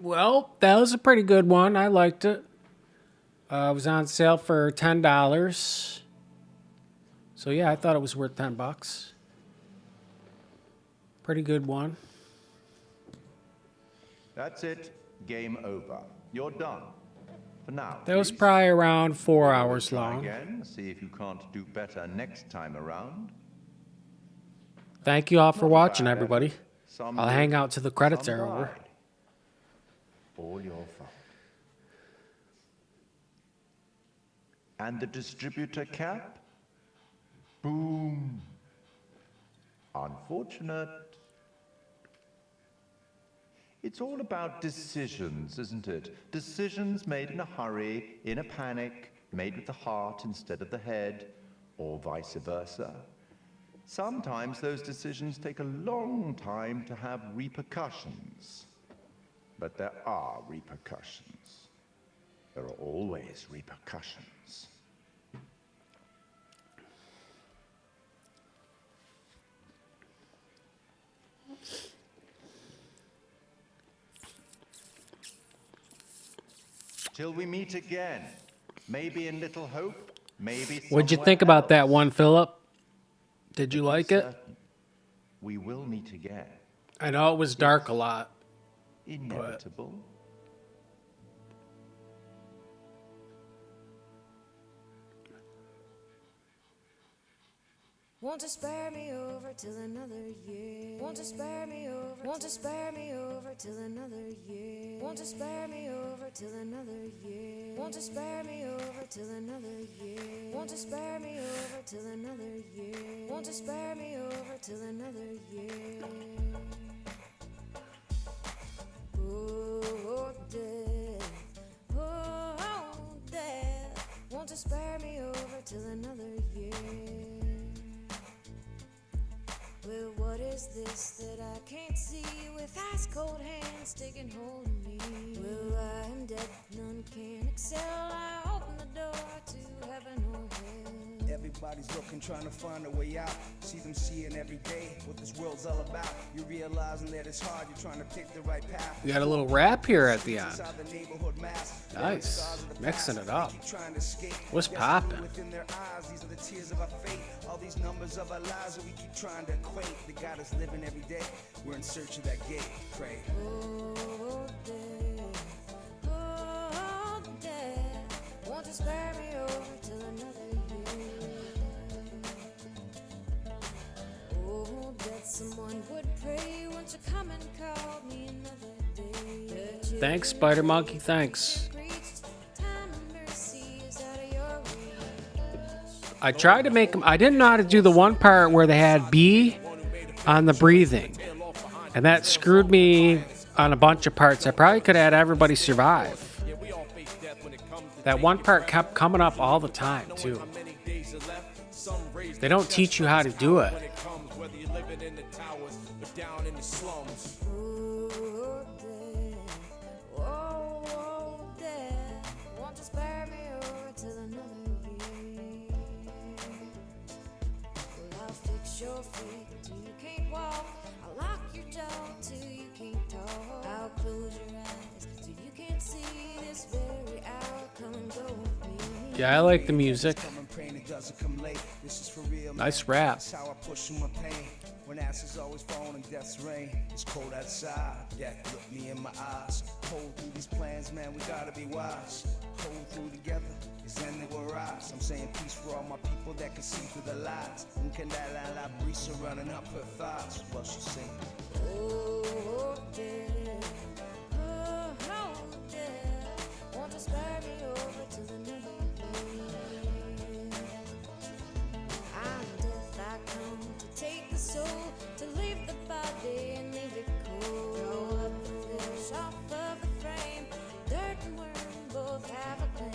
Well, that was a pretty good one. I liked it. It was on sale for $10. So yeah, I thought it was worth $10. Pretty good one. That's it. Game over. You're done. For now. That was please. probably around 4 hours Try long. Again. See if you can't do better next time around. Thank you all for Not watching, bad, everybody. Some I'll did, hang out till the credits some are over. died. All your fault. And the distributor cap? Boom. Unfortunate. It's all about decisions, isn't it? Decisions made in a hurry, in a panic, made with the heart instead of the head, or vice versa. Sometimes those decisions take a long time to have repercussions. But there are repercussions. There are always repercussions. Till we meet again. Maybe in Little Hope, maybe What'd you somewhere think about that else. one, Philip? Did you like it? Certain we will meet again. I know it was dark a lot. Inevitable. Won't you spare me over till another year? Won't you spare me over? Won't you spare me over till another year? Won't you spare me over till another year? Won't you spare me over till another year? Won't you spare me over till another year? Won't you spare me over till another year? Oh, death, oh, death. Won't you spare me over till another year? Well, what is this that I can't see with ice cold hands taking hold of me? Well, I am dead, none can excel. I open the door to heaven or hell. Everybody's looking, trying to find a way out. See them seeing every day what this world's all about. You're realizing that it's hard, you're trying to pick the right path. We got a little rap here at the end. Nice. Mixing it up. What's poppin'? Within their eyes, these are the tears of our fate. All these numbers of our lives that we keep trying to equate. The God is living every day. We're in search of that gate. Pray. Oh, death, oh, death. Won't you spare me over till another year? Oh, that someone would pray. Won't you come and call me another day? Thanks, Spider Monkey. Thanks. I tried to make them. I didn't know how to do the one part where they had B on the breathing, and that screwed me on a bunch of parts. I probably could have had everybody survive. That one part kept coming up all the time too. They don't teach you how to do it. Your feet till you can't walk. I'll lock your jaw till you can't talk. I'll close your eyes till you can't see this very hour. Come and go with me. Yeah, I like the music. Nice rap. That's how I push through my pain. When ashes always fall in death's rain. It's cold outside. Death look me in my eyes. Hold through these plans, man. We gotta be wise. Hold through together. And they will rise. I'm saying peace for all my people that can see through the lies. La brisa running up her thighs. Well, she's singing. Oh, death. Oh, death. Won't you spare me over till another year? I'm death. I come to take the soul, to leave the body and leave it cold. Draw up the flesh off of the frame. Dirt and worm both have a claim.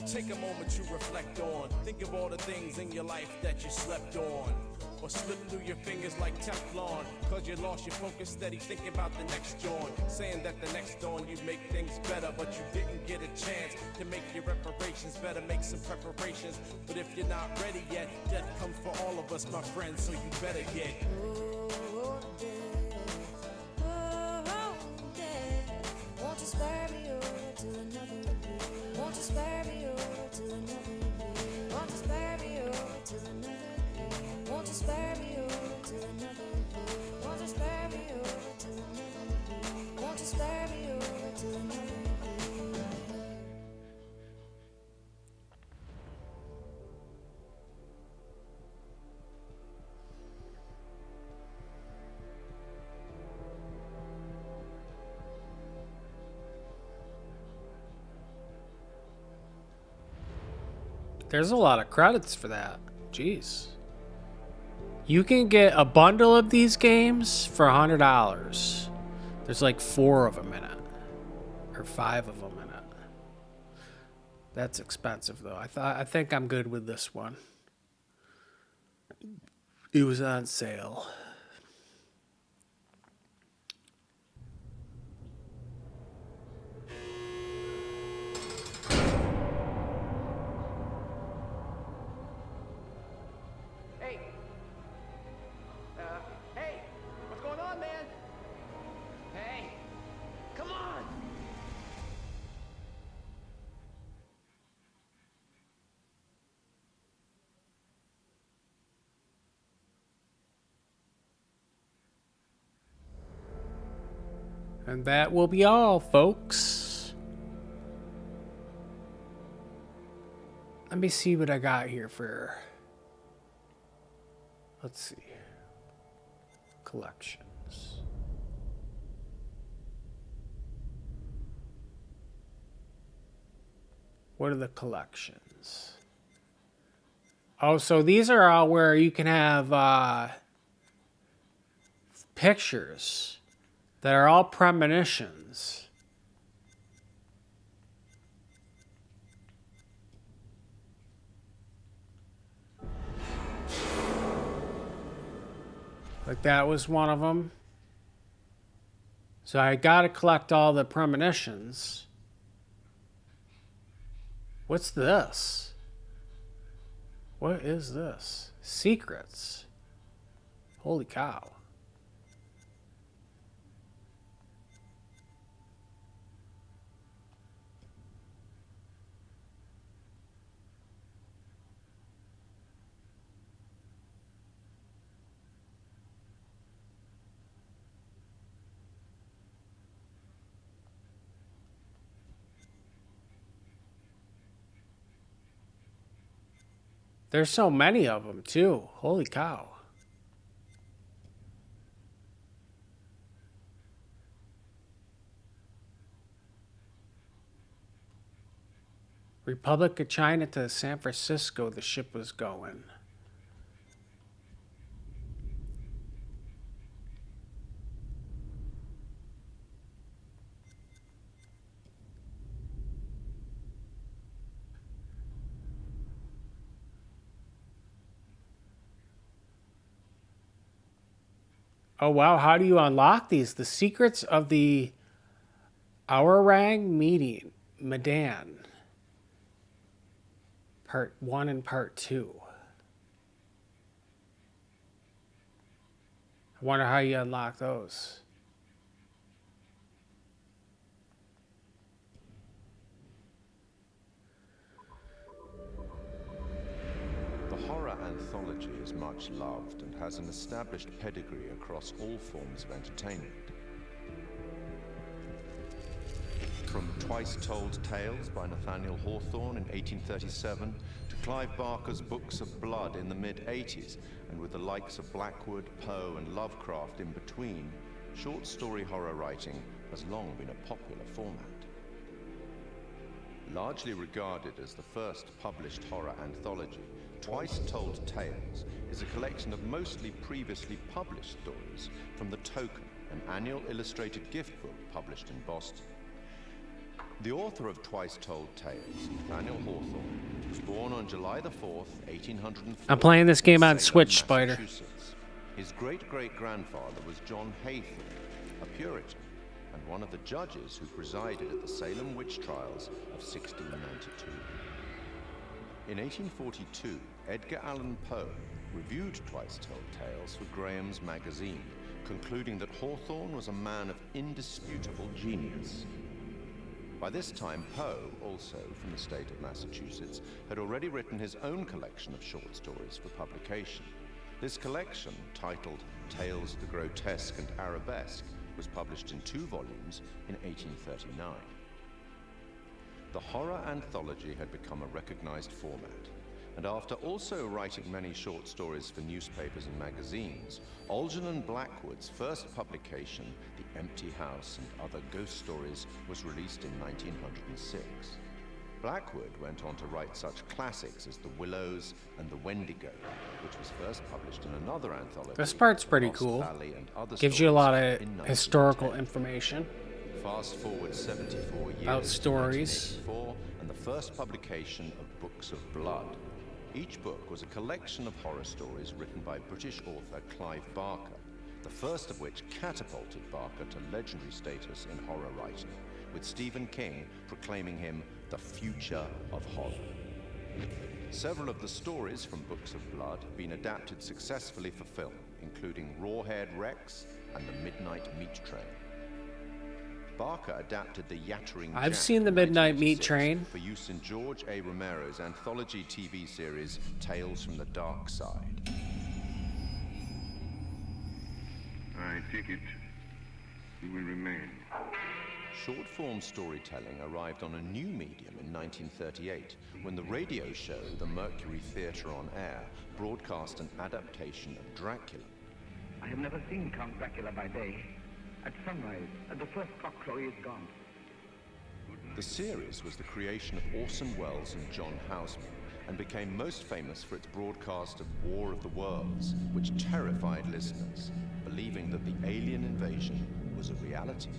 Take a moment to reflect on. Think of all the things in your life that you slept on. Or slipped through your fingers like Teflon. Cause you lost your focus, steady thinking about the next dawn. Saying that the next dawn you'd make things better. But you didn't get a chance to make your reparations. Better make some preparations. But if you're not ready yet, death comes for all of us, my friends. So you better get. Oh, death. Oh, death. Won't you spare me over till another year? Won't you spare me over till another year? Won't you spare me over till another year? Won't you spare me over till another year? Won't you spare me over till another year? Won't you spare me over till another year? There's a lot of credits for that. Jeez. You can get a bundle of these games for $100. There's like 4 of them in it. Or 5 of them in it. That's expensive though. I think I'm good with this one. It was on sale. Hey! Hey! What's going on, man? Hey! Come on! And that will be all, folks. Let me see what I got here for... Let's see. Collections. What are the collections? Oh, so these are all where you can have pictures that are all premonitions. Like that was one of them. So I gotta collect all the premonitions. What's this? What is this? Secrets. Holy cow. There's so many of them, too. Holy cow. Republic of China to San Francisco, the ship was going. Oh, wow. How do you unlock these? The secrets of the Overrun meeting. Medan. Part 1 and Part 2. I wonder how you unlock those. The horror anthology is much loved and has an established pedigree across all forms of entertainment. From Twice Told Tales by Nathaniel Hawthorne in 1837 to Clive Barker's Books of Blood in the mid-80s, and with the likes of Blackwood, Poe and Lovecraft in between, short story horror writing has long been a popular format. Largely regarded as the first published horror anthology, Twice Told Tales is a collection of mostly previously published stories from The Token, an annual illustrated gift book published in Boston. The author of Twice Told Tales, Nathaniel Hawthorne, was born on July the 4th, 1804. I'm playing this game on Switch, Spider. His great-great-grandfather was John Haythorne, a Puritan, and one of the judges who presided at the Salem witch trials of 1692. In 1842, Edgar Allan Poe reviewed Twice Told Tales for Graham's magazine, concluding that Hawthorne was a man of indisputable genius. By this time, Poe, also from the state of Massachusetts, had already written his own collection of short stories for publication. This collection, titled Tales of the Grotesque and Arabesque, was published in 2 volumes in 1839. The horror anthology had become a recognized format, and after also writing many short stories for newspapers and magazines, Olson and Blackwood's first publication, The Empty House and Other Ghost Stories, was released in 1906. Blackwood went on to write such classics as The Willows and The Wendigo, which was first published in another anthology. This part's pretty cool. Gives you a lot of historical information. Fast forward 74 years about stories. And the first publication of Books of Blood. Each book was a collection of horror stories written by British author Clive Barker, the first of which catapulted Barker to legendary status in horror writing, with Stephen King proclaiming him the future of horror. Several of the stories from Books of Blood have been adapted successfully for film, including Rawhaired Rex and The Midnight Meat Train. Barker adapted The Yattering I've Jack seen The in Midnight Meat 1986 Train. for use in George A. Romero's anthology TV series Tales from the Dark Side. I take it you will remain. Short-form storytelling arrived on a new medium in 1938 when the radio show The Mercury Theatre on Air broadcast an adaptation of Dracula. I have never seen Count Dracula by day. At sunrise, at the first cockcrow, he is gone. The series was the creation of Orson Welles and John Houseman and became most famous for its broadcast of War of the Worlds, which terrified listeners, believing that the alien invasion was a reality.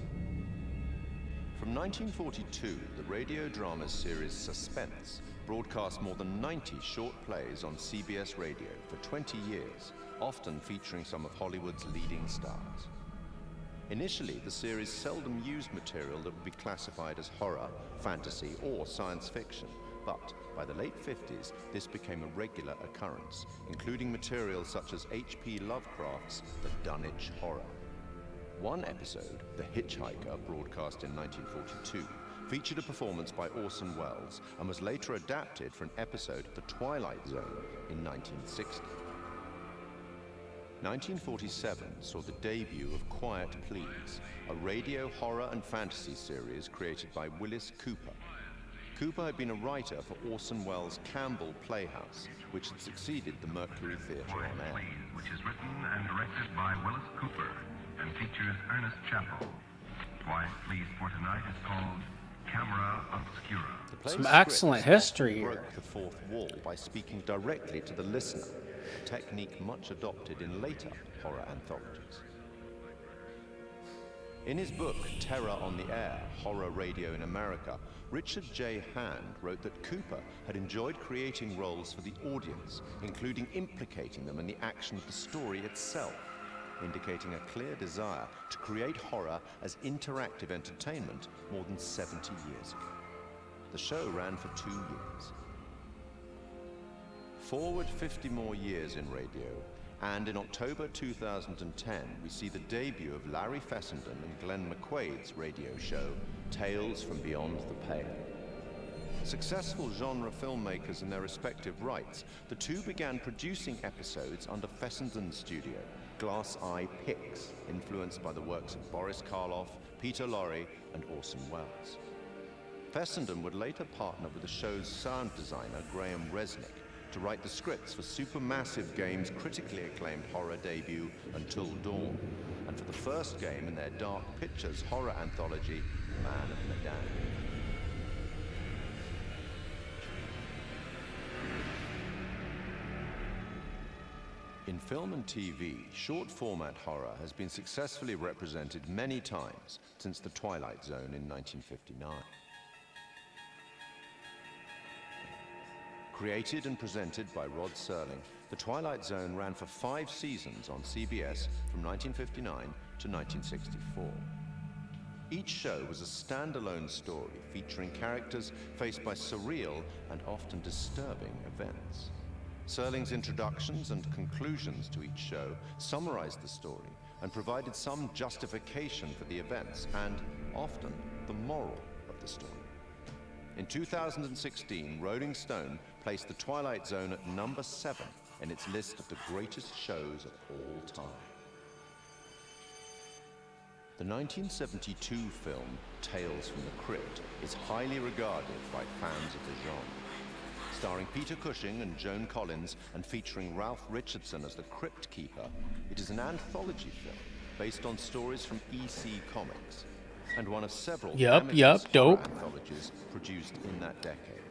From 1942, the radio drama series Suspense broadcast more than 90 short plays on CBS radio for 20 years, often featuring some of Hollywood's leading stars. Initially, the series seldom used material that would be classified as horror, fantasy, or science fiction, but by the late 50s, this became a regular occurrence, including material such as H.P. Lovecraft's The Dunwich Horror. One episode, The Hitchhiker, broadcast in 1942, featured a performance by Orson Welles and was later adapted for an episode of The Twilight Zone in 1960. 1947 saw the debut of Quiet Please, a radio horror and fantasy series created by Willis Cooper. Cooper had been a writer for Orson Welles' Campbell Playhouse, which had succeeded the Mercury Theatre on Air. Which is written and directed by Willis Cooper and features Ernest Chappell. Quiet Please for tonight is called Camera Obscura. The play's Some excellent script history here. broke the fourth wall by speaking directly to the listener, a technique much adopted in later horror anthologies. In his book, Terror on the Air, Horror Radio in America, Richard J. Hand wrote that Cooper had enjoyed creating roles for the audience, including implicating them in the action of the story itself, indicating a clear desire to create horror as interactive entertainment more than 70 years ago. The show ran for 2 years. Forward 50 more years in radio, and in October 2010, we see the debut of Larry Fessenden and Glenn McQuaid's radio show, Tales from Beyond the Pale. Successful genre filmmakers in their respective rights, the two began producing episodes under Fessenden's studio, Glass Eye Pix, influenced by the works of Boris Karloff, Peter Lorre, and Orson Welles. Fessenden would later partner with the show's sound designer, Graham Resnick, to write the scripts for Supermassive Games' critically acclaimed horror debut, Until Dawn, and for the first game in their Dark Pictures horror anthology, Man of Medan. In film and TV, short-format horror has been successfully represented many times since The Twilight Zone in 1959. Created and presented by Rod Serling, The Twilight Zone ran for 5 seasons on CBS from 1959 to 1964. Each show was a standalone story featuring characters faced by surreal and often disturbing events. Serling's introductions and conclusions to each show summarized the story and provided some justification for the events and, often, the moral of the story. In 2016, Rolling Stone placed The Twilight Zone at number 7 in its list of the greatest shows of all time. The 1972 film Tales from the Crypt is highly regarded by fans of the genre. Starring Peter Cushing and Joan Collins and featuring Ralph Richardson as the Crypt Keeper, it is an anthology film based on stories from EC Comics and one of several dope anthologies produced in that decade.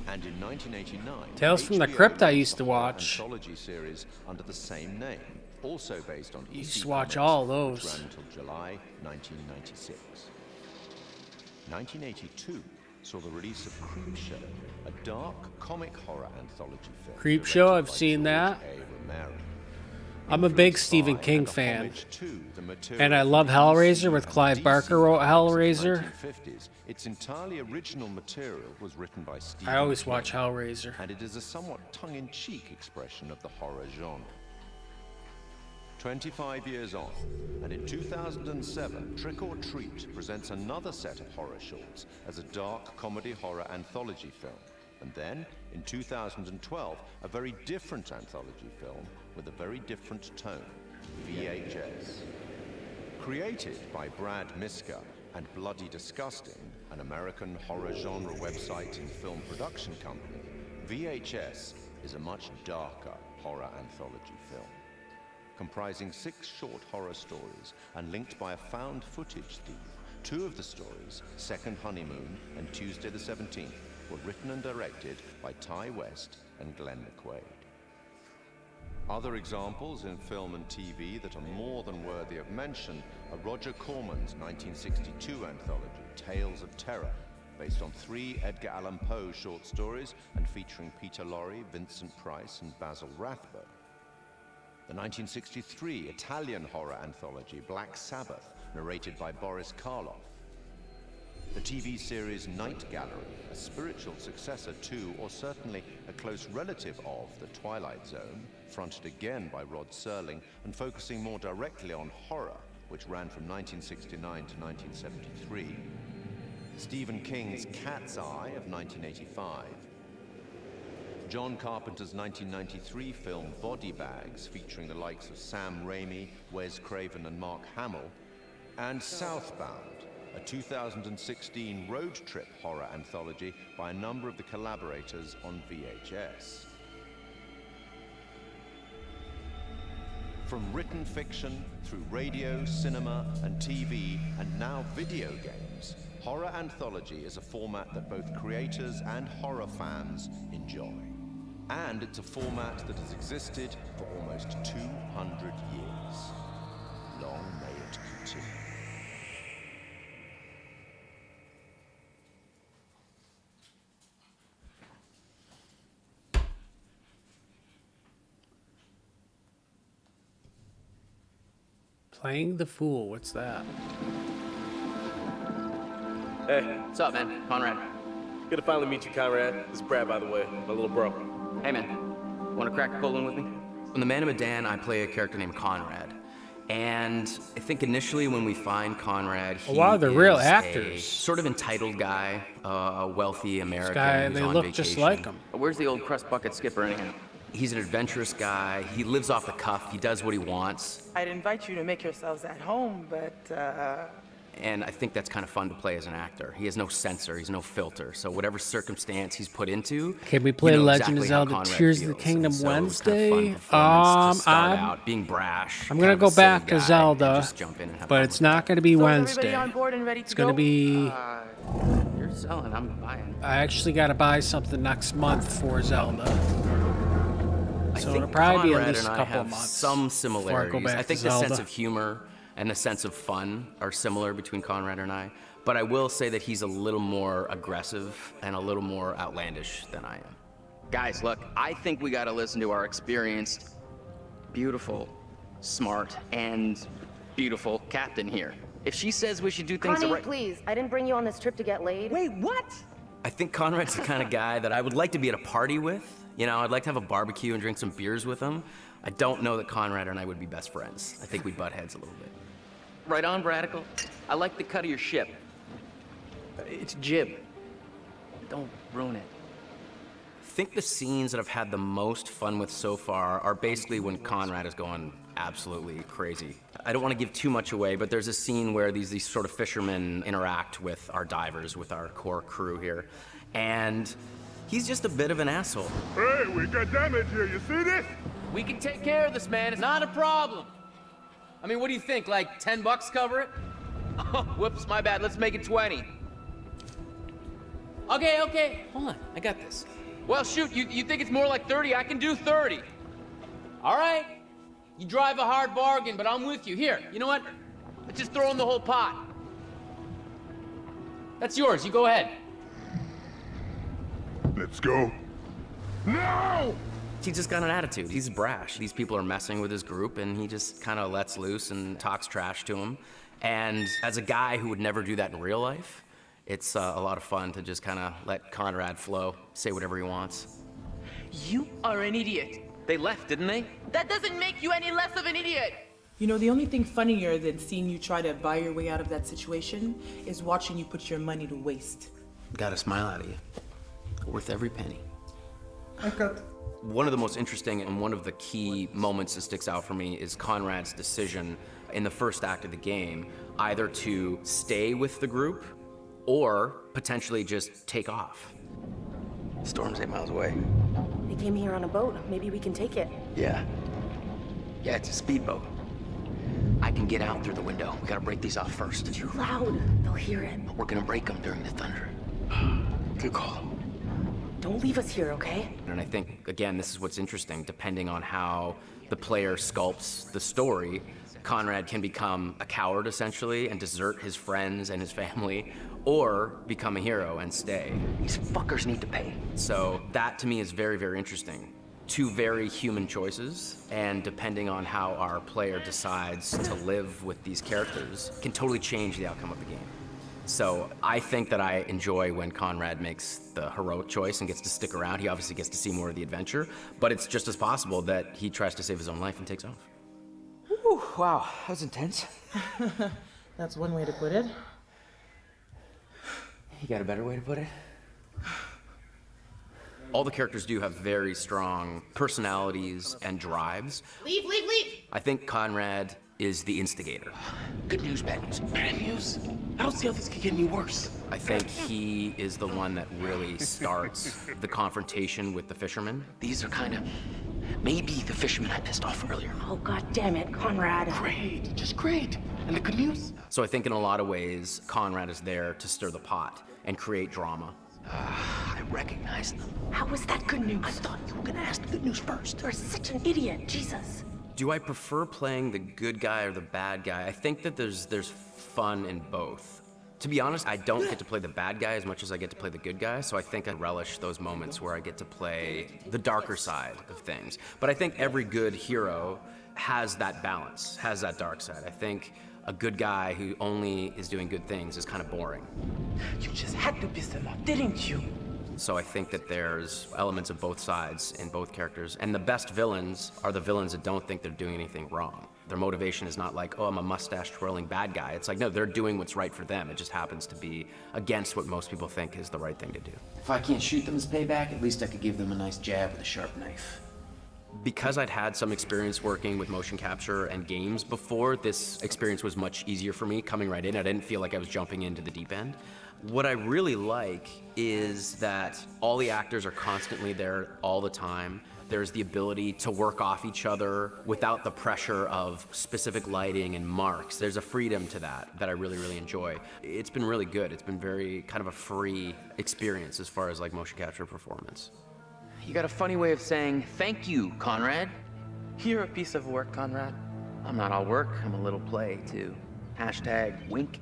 And in 1989, Tales from the Crypt I used to watch. Anthology series under the same name, also based on EC Used to watch Comics, all which those. ran until July 1996. 1982, saw the release of Creepshow, a dark comic horror anthology film. Creepshow, I've seen that. I'm a big Stephen King fan. And I love Hellraiser with Clive Barker wrote Hellraiser. Its entirely original material was written by Stephen I always King, watch Hellraiser. and it is a somewhat tongue-in-cheek expression of the horror genre. 25 years on, and in 2007, Trick or Treat presents another set of horror shorts as a dark comedy horror anthology film. And then, in 2012, a very different anthology film with a very different tone, VHS. Created by Brad Miska and Bloody Disgusting, an American horror genre website and film production company, VHS is a much darker horror anthology film. Comprising 6 short horror stories and linked by a found footage thief, 2 of the stories, Second Honeymoon and Tuesday the 17th, were written and directed by Ty West and Glenn McQuaid. Other examples in film and TV that are more than worthy of mention are Roger Corman's 1962 anthology, Tales of Terror, based on 3 Edgar Allan Poe short stories and featuring Peter Lorre, Vincent Price, and Basil Rathbone. The 1963 Italian horror anthology, Black Sabbath, narrated by Boris Karloff. The TV series Night Gallery, a spiritual successor to, or certainly a close relative of, The Twilight Zone, fronted again by Rod Serling and focusing more directly on horror, which ran from 1969 to 1973. Stephen King's Cat's Eye of 1985. John Carpenter's 1993 film Body Bags, featuring the likes of Sam Raimi, Wes Craven, and Mark Hamill, and Southbound, a 2016 road trip horror anthology by a number of the collaborators on VHS. From written fiction through radio, cinema, and TV, and now video games, horror anthology is a format that both creators and horror fans enjoy. And it's a format that has existed for almost 200 years. Long may it continue. Playing the Fool, what's that? Hey. What's up, man? Conrad. Good to finally meet you, Conrad. This is Brad, by the way, my little bro. Hey, man. Want to crack a cold one with me? In The Man of Medan, I play a character named Conrad. And I think initially when we find Conrad, he wow, they're real is actors. a sort of entitled guy, a wealthy American guy, who's they on look vacation. just like him. Where's the old crust bucket skipper anyhow? He's an adventurous guy. He lives off the cuff. He does what he wants. I'd invite you to make yourselves at home, but, And I think that's kind of fun to play as an actor. He has no censor, he's no filter. So whatever circumstance he's put into, Can we play you know Legend of exactly how Zelda Conrad Tears of the feels. Kingdom And so it was kind of Wednesday? fun performance to start out being brash. I'm gonna kind go of a silly back to guy, Zelda, and just jump in and have but fun it's with not gonna be So is Wednesday. everybody on board and ready to It's gonna go? be. You're selling, I'm buying. I actually gotta buy something next month for Zelda. I So think it'll probably be at Conrad least a and I couple of have months some before I go similarities. back I think to the Zelda. sense of humor and the sense of fun are similar between Conrad and I. But I will say that he's a little more aggressive and a little more outlandish than I am. Guys, look, I think we gotta listen to our experienced, beautiful, smart, and beautiful captain here. If she says we should do things Connie, the right... please. I didn't bring you on this trip to get laid. Wait, what? I think Conrad's the kind of guy that I would like to be at a party with. You know, I'd like to have a barbecue and drink some beers with him. I don't know that Conrad and I would be best friends. I think we'd butt heads a little bit. Right on, Bradical. I like the cut of your ship. It's jib. Don't ruin it. I think the scenes that I've had the most fun with so far are basically when Conrad is going absolutely crazy. I don't want to give too much away, but there's a scene where these sort of fishermen interact with our divers, with our core crew here, and he's just a bit of an asshole. Hey, we got damage here, you see this? We can take care of this, man. It's not a problem. I mean, what do you think, like $10 cover it? Oh, whoops, my bad. Let's make it 20. Okay. Hold on, I got this. Well, shoot, you think it's more like 30? I can do 30. All right. You drive a hard bargain, but I'm with you. Here, you know what? Let's just throw in the whole pot. That's yours, you go ahead. Let's go. No! He's just got an attitude. He's brash. These people are messing with his group, and he just kind of lets loose and talks trash to them. And as a guy who would never do that in real life, it's a lot of fun to just kind of let Conrad flow, say whatever he wants. You are an idiot. They left, didn't they? That doesn't make you any less of an idiot. You know, the only thing funnier than seeing you try to buy your way out of that situation is watching you put your money to waste. Got a smile out of you. Worth every penny. I cut. One of the most interesting and one of the key moments that sticks out for me is Conrad's decision in the first act of the game, either to stay with the group or potentially just take off. Storm's 8 miles away. They came here on a boat. Maybe we can take it. Yeah, it's a speedboat. I can get out through the window. We gotta break these off first. Too loud. They'll hear it. We're gonna break them during the thunder. Good call. Don't leave us here, okay? And I think, again, this is what's interesting. Depending on how the player sculpts the story, Conrad can become a coward, essentially, and desert his friends and his family, or become a hero and stay. These fuckers need to pay. So that, to me, is very, very interesting. Two very human choices, and depending on how our player decides to live with these characters, can totally change the outcome of the game. So I think that I enjoy when Conrad makes the heroic choice and gets to stick around. He obviously gets to see more of the adventure, but it's just as possible that he tries to save his own life and takes off. Whew, wow, that was intense. That's one way to put it. You got a better way to put it? All the characters do have very strong personalities and drives. Leave. I think Conrad is the instigator. Good news, bad news. Bad news? I don't see how this could get any worse. I think he is the one that really starts the confrontation with the fishermen. These are kind of maybe the fishermen I pissed off earlier. Oh, God damn it, Conrad. Great, just great. And the good news? So I think in a lot of ways, Conrad is there to stir the pot and create drama. I recognize them. How was that good news? I thought you were gonna ask the good news first. You're such an idiot, Jesus. Do I prefer playing the good guy or the bad guy? I think that there's fun in both. To be honest, I don't get to play the bad guy as much as I get to play the good guy, so I think I relish those moments where I get to play the darker side of things. But I think every good hero has that balance, has that dark side. I think a good guy who only is doing good things is kind of boring. You just had to piss them off, didn't you? So I think that there's elements of both sides in both characters. And the best villains are the villains that don't think they're doing anything wrong. Their motivation is not like, oh, I'm a mustache-twirling bad guy. It's like, no, they're doing what's right for them. It just happens to be against what most people think is the right thing to do. If I can't shoot them as payback, at least I could give them a nice jab with a sharp knife. Because I'd had some experience working with motion capture and games before, this experience was much easier for me coming right in. I didn't feel like I was jumping into the deep end. What I really like is that all the actors are constantly there all the time. There's the ability to work off each other without the pressure of specific lighting and marks. There's a freedom to that I really, really enjoy. It's been really good. It's been very kind of a free experience as far as like motion capture performance. You got a funny way of saying thank you, Conrad. You're a piece of work, Conrad. I'm not all work, I'm a little play too. Hashtag wink.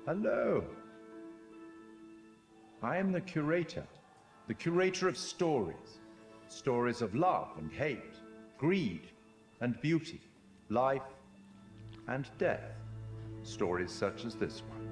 Hello. I am the Curator of stories. Stories of love and hate, greed and beauty, life and death. Stories such as this one.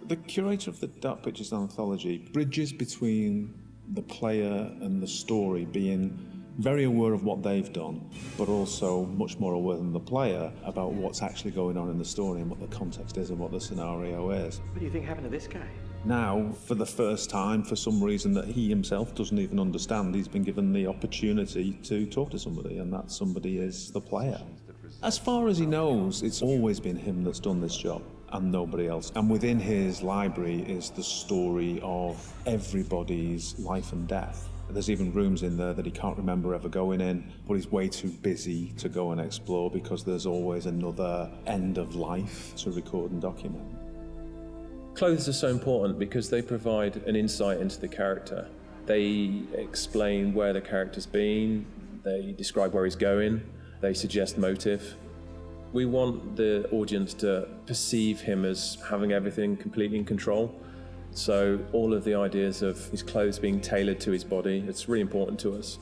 The Curator of the Dark Pictures Anthology bridges between the player and the story, being very aware of what they've done, but also much more aware than the player about what's actually going on in the story and what the context is and what the scenario is. What do you think happened to this guy? Now, for the first time, for some reason that he himself doesn't even understand, he's been given the opportunity to talk to somebody, and that somebody is the player. As far as he knows, it's always been him that's done this job, and nobody else. And within his library is the story of everybody's life and death. There's even rooms in there that he can't remember ever going in, but he's way too busy to go and explore because there's always another end of life to record and document. Clothes are so important because they provide an insight into the character. They explain where the character's been, they describe where he's going, they suggest motive. We want the audience to perceive him as having everything completely in control. So all of the ideas of his clothes being tailored to his body, it's really important to us.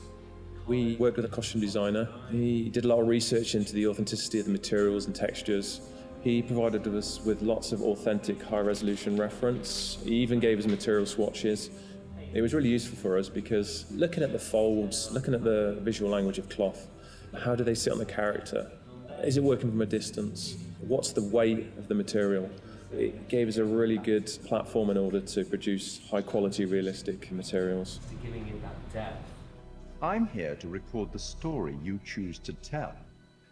We worked with a costume designer. He did a lot of research into the authenticity of the materials and textures. He provided us with lots of authentic high-resolution reference. He even gave us material swatches. It was really useful for us because looking at the folds, looking at the visual language of cloth, how do they sit on the character? Is it working from a distance? What's the weight of the material? It gave us a really good platform in order to produce high-quality, realistic materials. Giving it that depth. I'm here to record the story you choose to tell.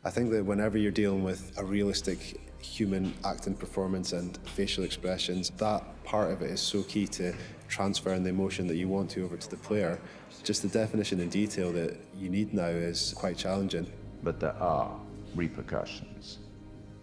I think that whenever you're dealing with a realistic human acting performance and facial expressions, that part of it is so key to transferring the emotion that you want to over to the player. Just the definition and detail that you need now is quite challenging. But there are repercussions.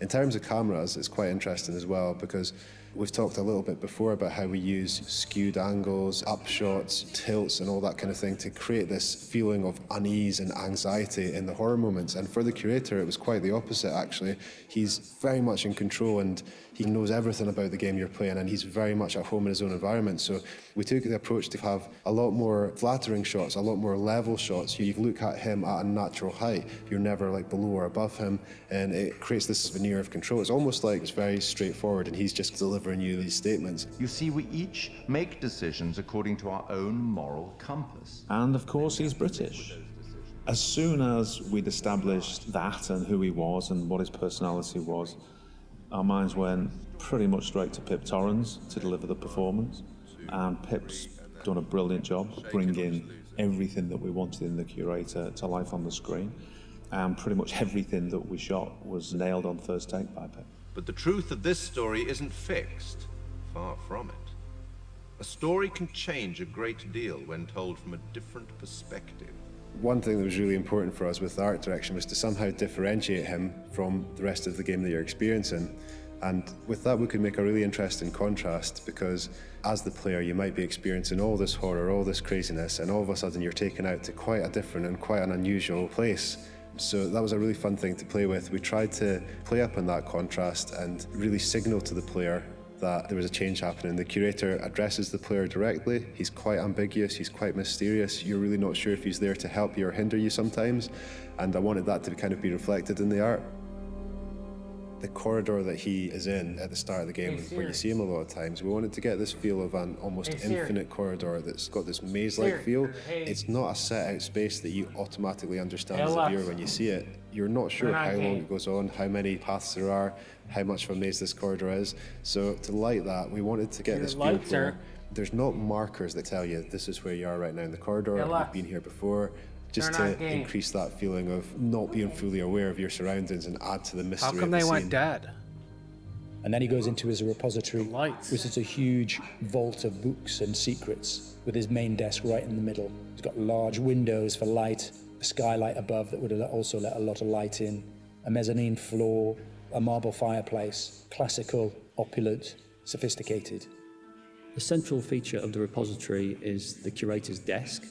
In terms of cameras, it's quite interesting as well because we've talked a little bit before about how we use skewed angles, upshots, tilts and all that kind of thing to create this feeling of unease and anxiety in the horror moments. And for the curator, it was quite the opposite actually. He's very much in control and he knows everything about the game you're playing and he's very much at home in his own environment. So we took the approach to have a lot more flattering shots, a lot more level shots. You look at him at a natural height. You're never like below or above him and it creates this veneer of control. It's almost like it's very straightforward and he's just delivering you these statements. You see, we each make decisions according to our own moral compass. And of course he's British. As soon as we'd established that and who he was and what his personality was, our minds went pretty much straight to Pip Torrens to deliver the performance. And Pip's done a brilliant job bringing everything that we wanted in the Curator to life on the screen. And pretty much everything that we shot was nailed on first take by Pip. But the truth of this story isn't fixed. Far from it. A story can change a great deal when told from a different perspective. One thing that was really important for us with the art direction was to somehow differentiate him from the rest of the game that you're experiencing. And with that, we could make a really interesting contrast because as the player, you might be experiencing all this horror, all this craziness, and all of a sudden you're taken out to quite a different and quite an unusual place. So that was a really fun thing to play with. We tried to play up on that contrast and really signal to the player that there was a change happening. The curator addresses the player directly. He's quite ambiguous, he's quite mysterious. You're really not sure if he's there to help you or hinder you sometimes. And I wanted that to kind of be reflected in the art. The corridor that he is in at the start of the game, where you see him a lot of times, we wanted to get this feel of an almost infinite corridor that's got this maze-like feel. It's not a set-out space that you automatically understand as a viewer when you see it. You're not sure how long it goes on, how many paths there are, how much of a maze this corridor is. So to light that, we wanted to get this feel where there's not markers that tell you this is where you are right now in the corridor, you've been here before. Just to increase that feeling of not being fully aware of your surroundings and add to the mystery of the scene. How come they went dead? And then he goes into his repository, which is a huge vault of books and secrets, with his main desk right in the middle. He's got large windows for light, a skylight above that would also let a lot of light in, a mezzanine floor, a marble fireplace, classical, opulent, sophisticated. The central feature of the repository is the curator's desk.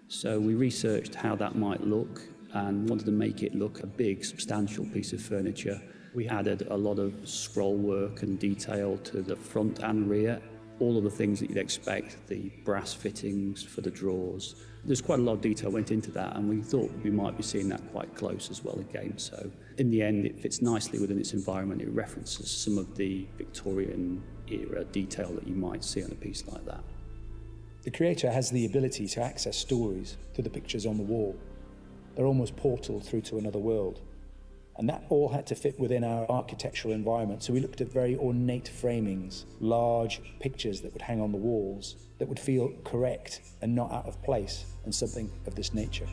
So we researched how that might look and wanted to make it look a big, substantial piece of furniture. We added a lot of scroll work and detail to the front and rear, all of the things that you'd expect, the brass fittings for the drawers. There's quite a lot of detail went into that, and we thought we might be seeing that quite close as well again. So in the end, it fits nicely within its environment. It references some of the Victorian era detail that you might see on a piece like that. The creator has the ability to access stories through the pictures on the wall. They're almost portal through to another world. And that all had to fit within our architectural environment. So we looked at very ornate framings, large pictures that would hang on the walls that would feel correct and not out of place, and something of this nature.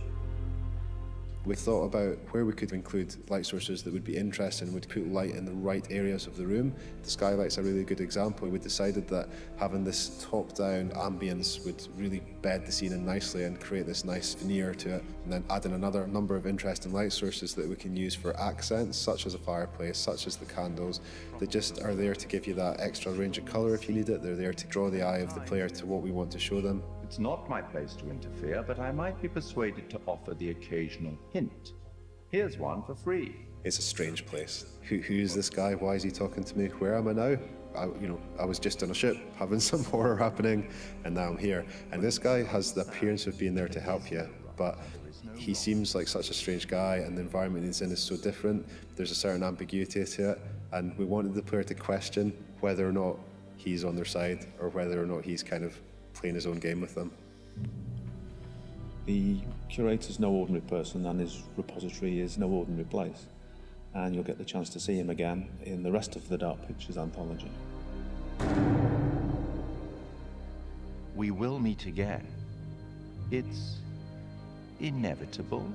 We thought about where we could include light sources that would be interesting, would put light in the right areas of the room. The skylight's a really good example. We decided that having this top-down ambience would really bed the scene in nicely and create this nice veneer to it. And then adding another number of interesting light sources that we can use for accents, such as a fireplace, such as the candles, that just are there to give you that extra range of colour if you need it. They're there to draw the eye of the player to what we want to show them. It's not my place to interfere, but I might be persuaded to offer the occasional hint. Here's one for free. It's a strange place. Who's this guy? Why is he talking to me? Where am I now? I was just on a ship having some horror happening, and now I'm here. And this guy has the appearance of being there to help you, but he seems like such a strange guy, and the environment he's in is so different. There's a certain ambiguity to it, and we wanted the player to question whether or not he's on their side, or whether or not he's kind of playing his own game with them. The Curator's no ordinary person, and his repository is no ordinary place. And you'll get the chance to see him again in the rest of the Dark Pictures anthology. We will meet again. It's inevitable.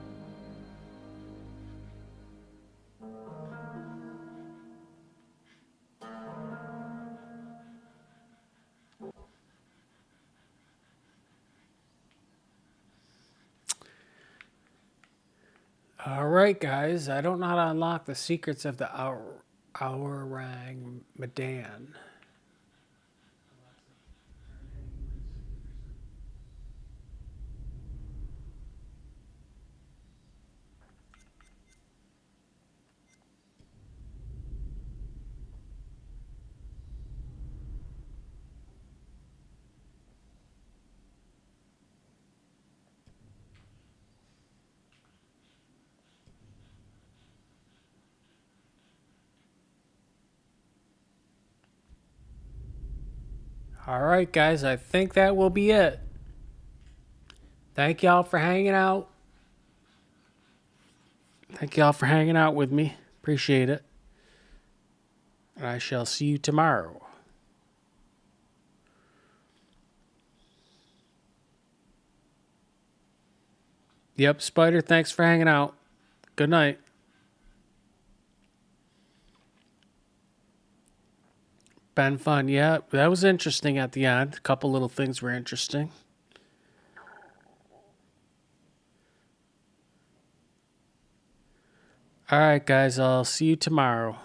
All right, guys. I don't know how to unlock the secrets of the Orang Medan. All right, guys, I think that will be it. Thank y'all for hanging out. Thank y'all for hanging out with me. Appreciate it. And I shall see you tomorrow. Yep, Spider, thanks for hanging out. Good night. Been fun, yeah. That was interesting at the end. A couple little things were interesting. All right, guys, I'll see you tomorrow.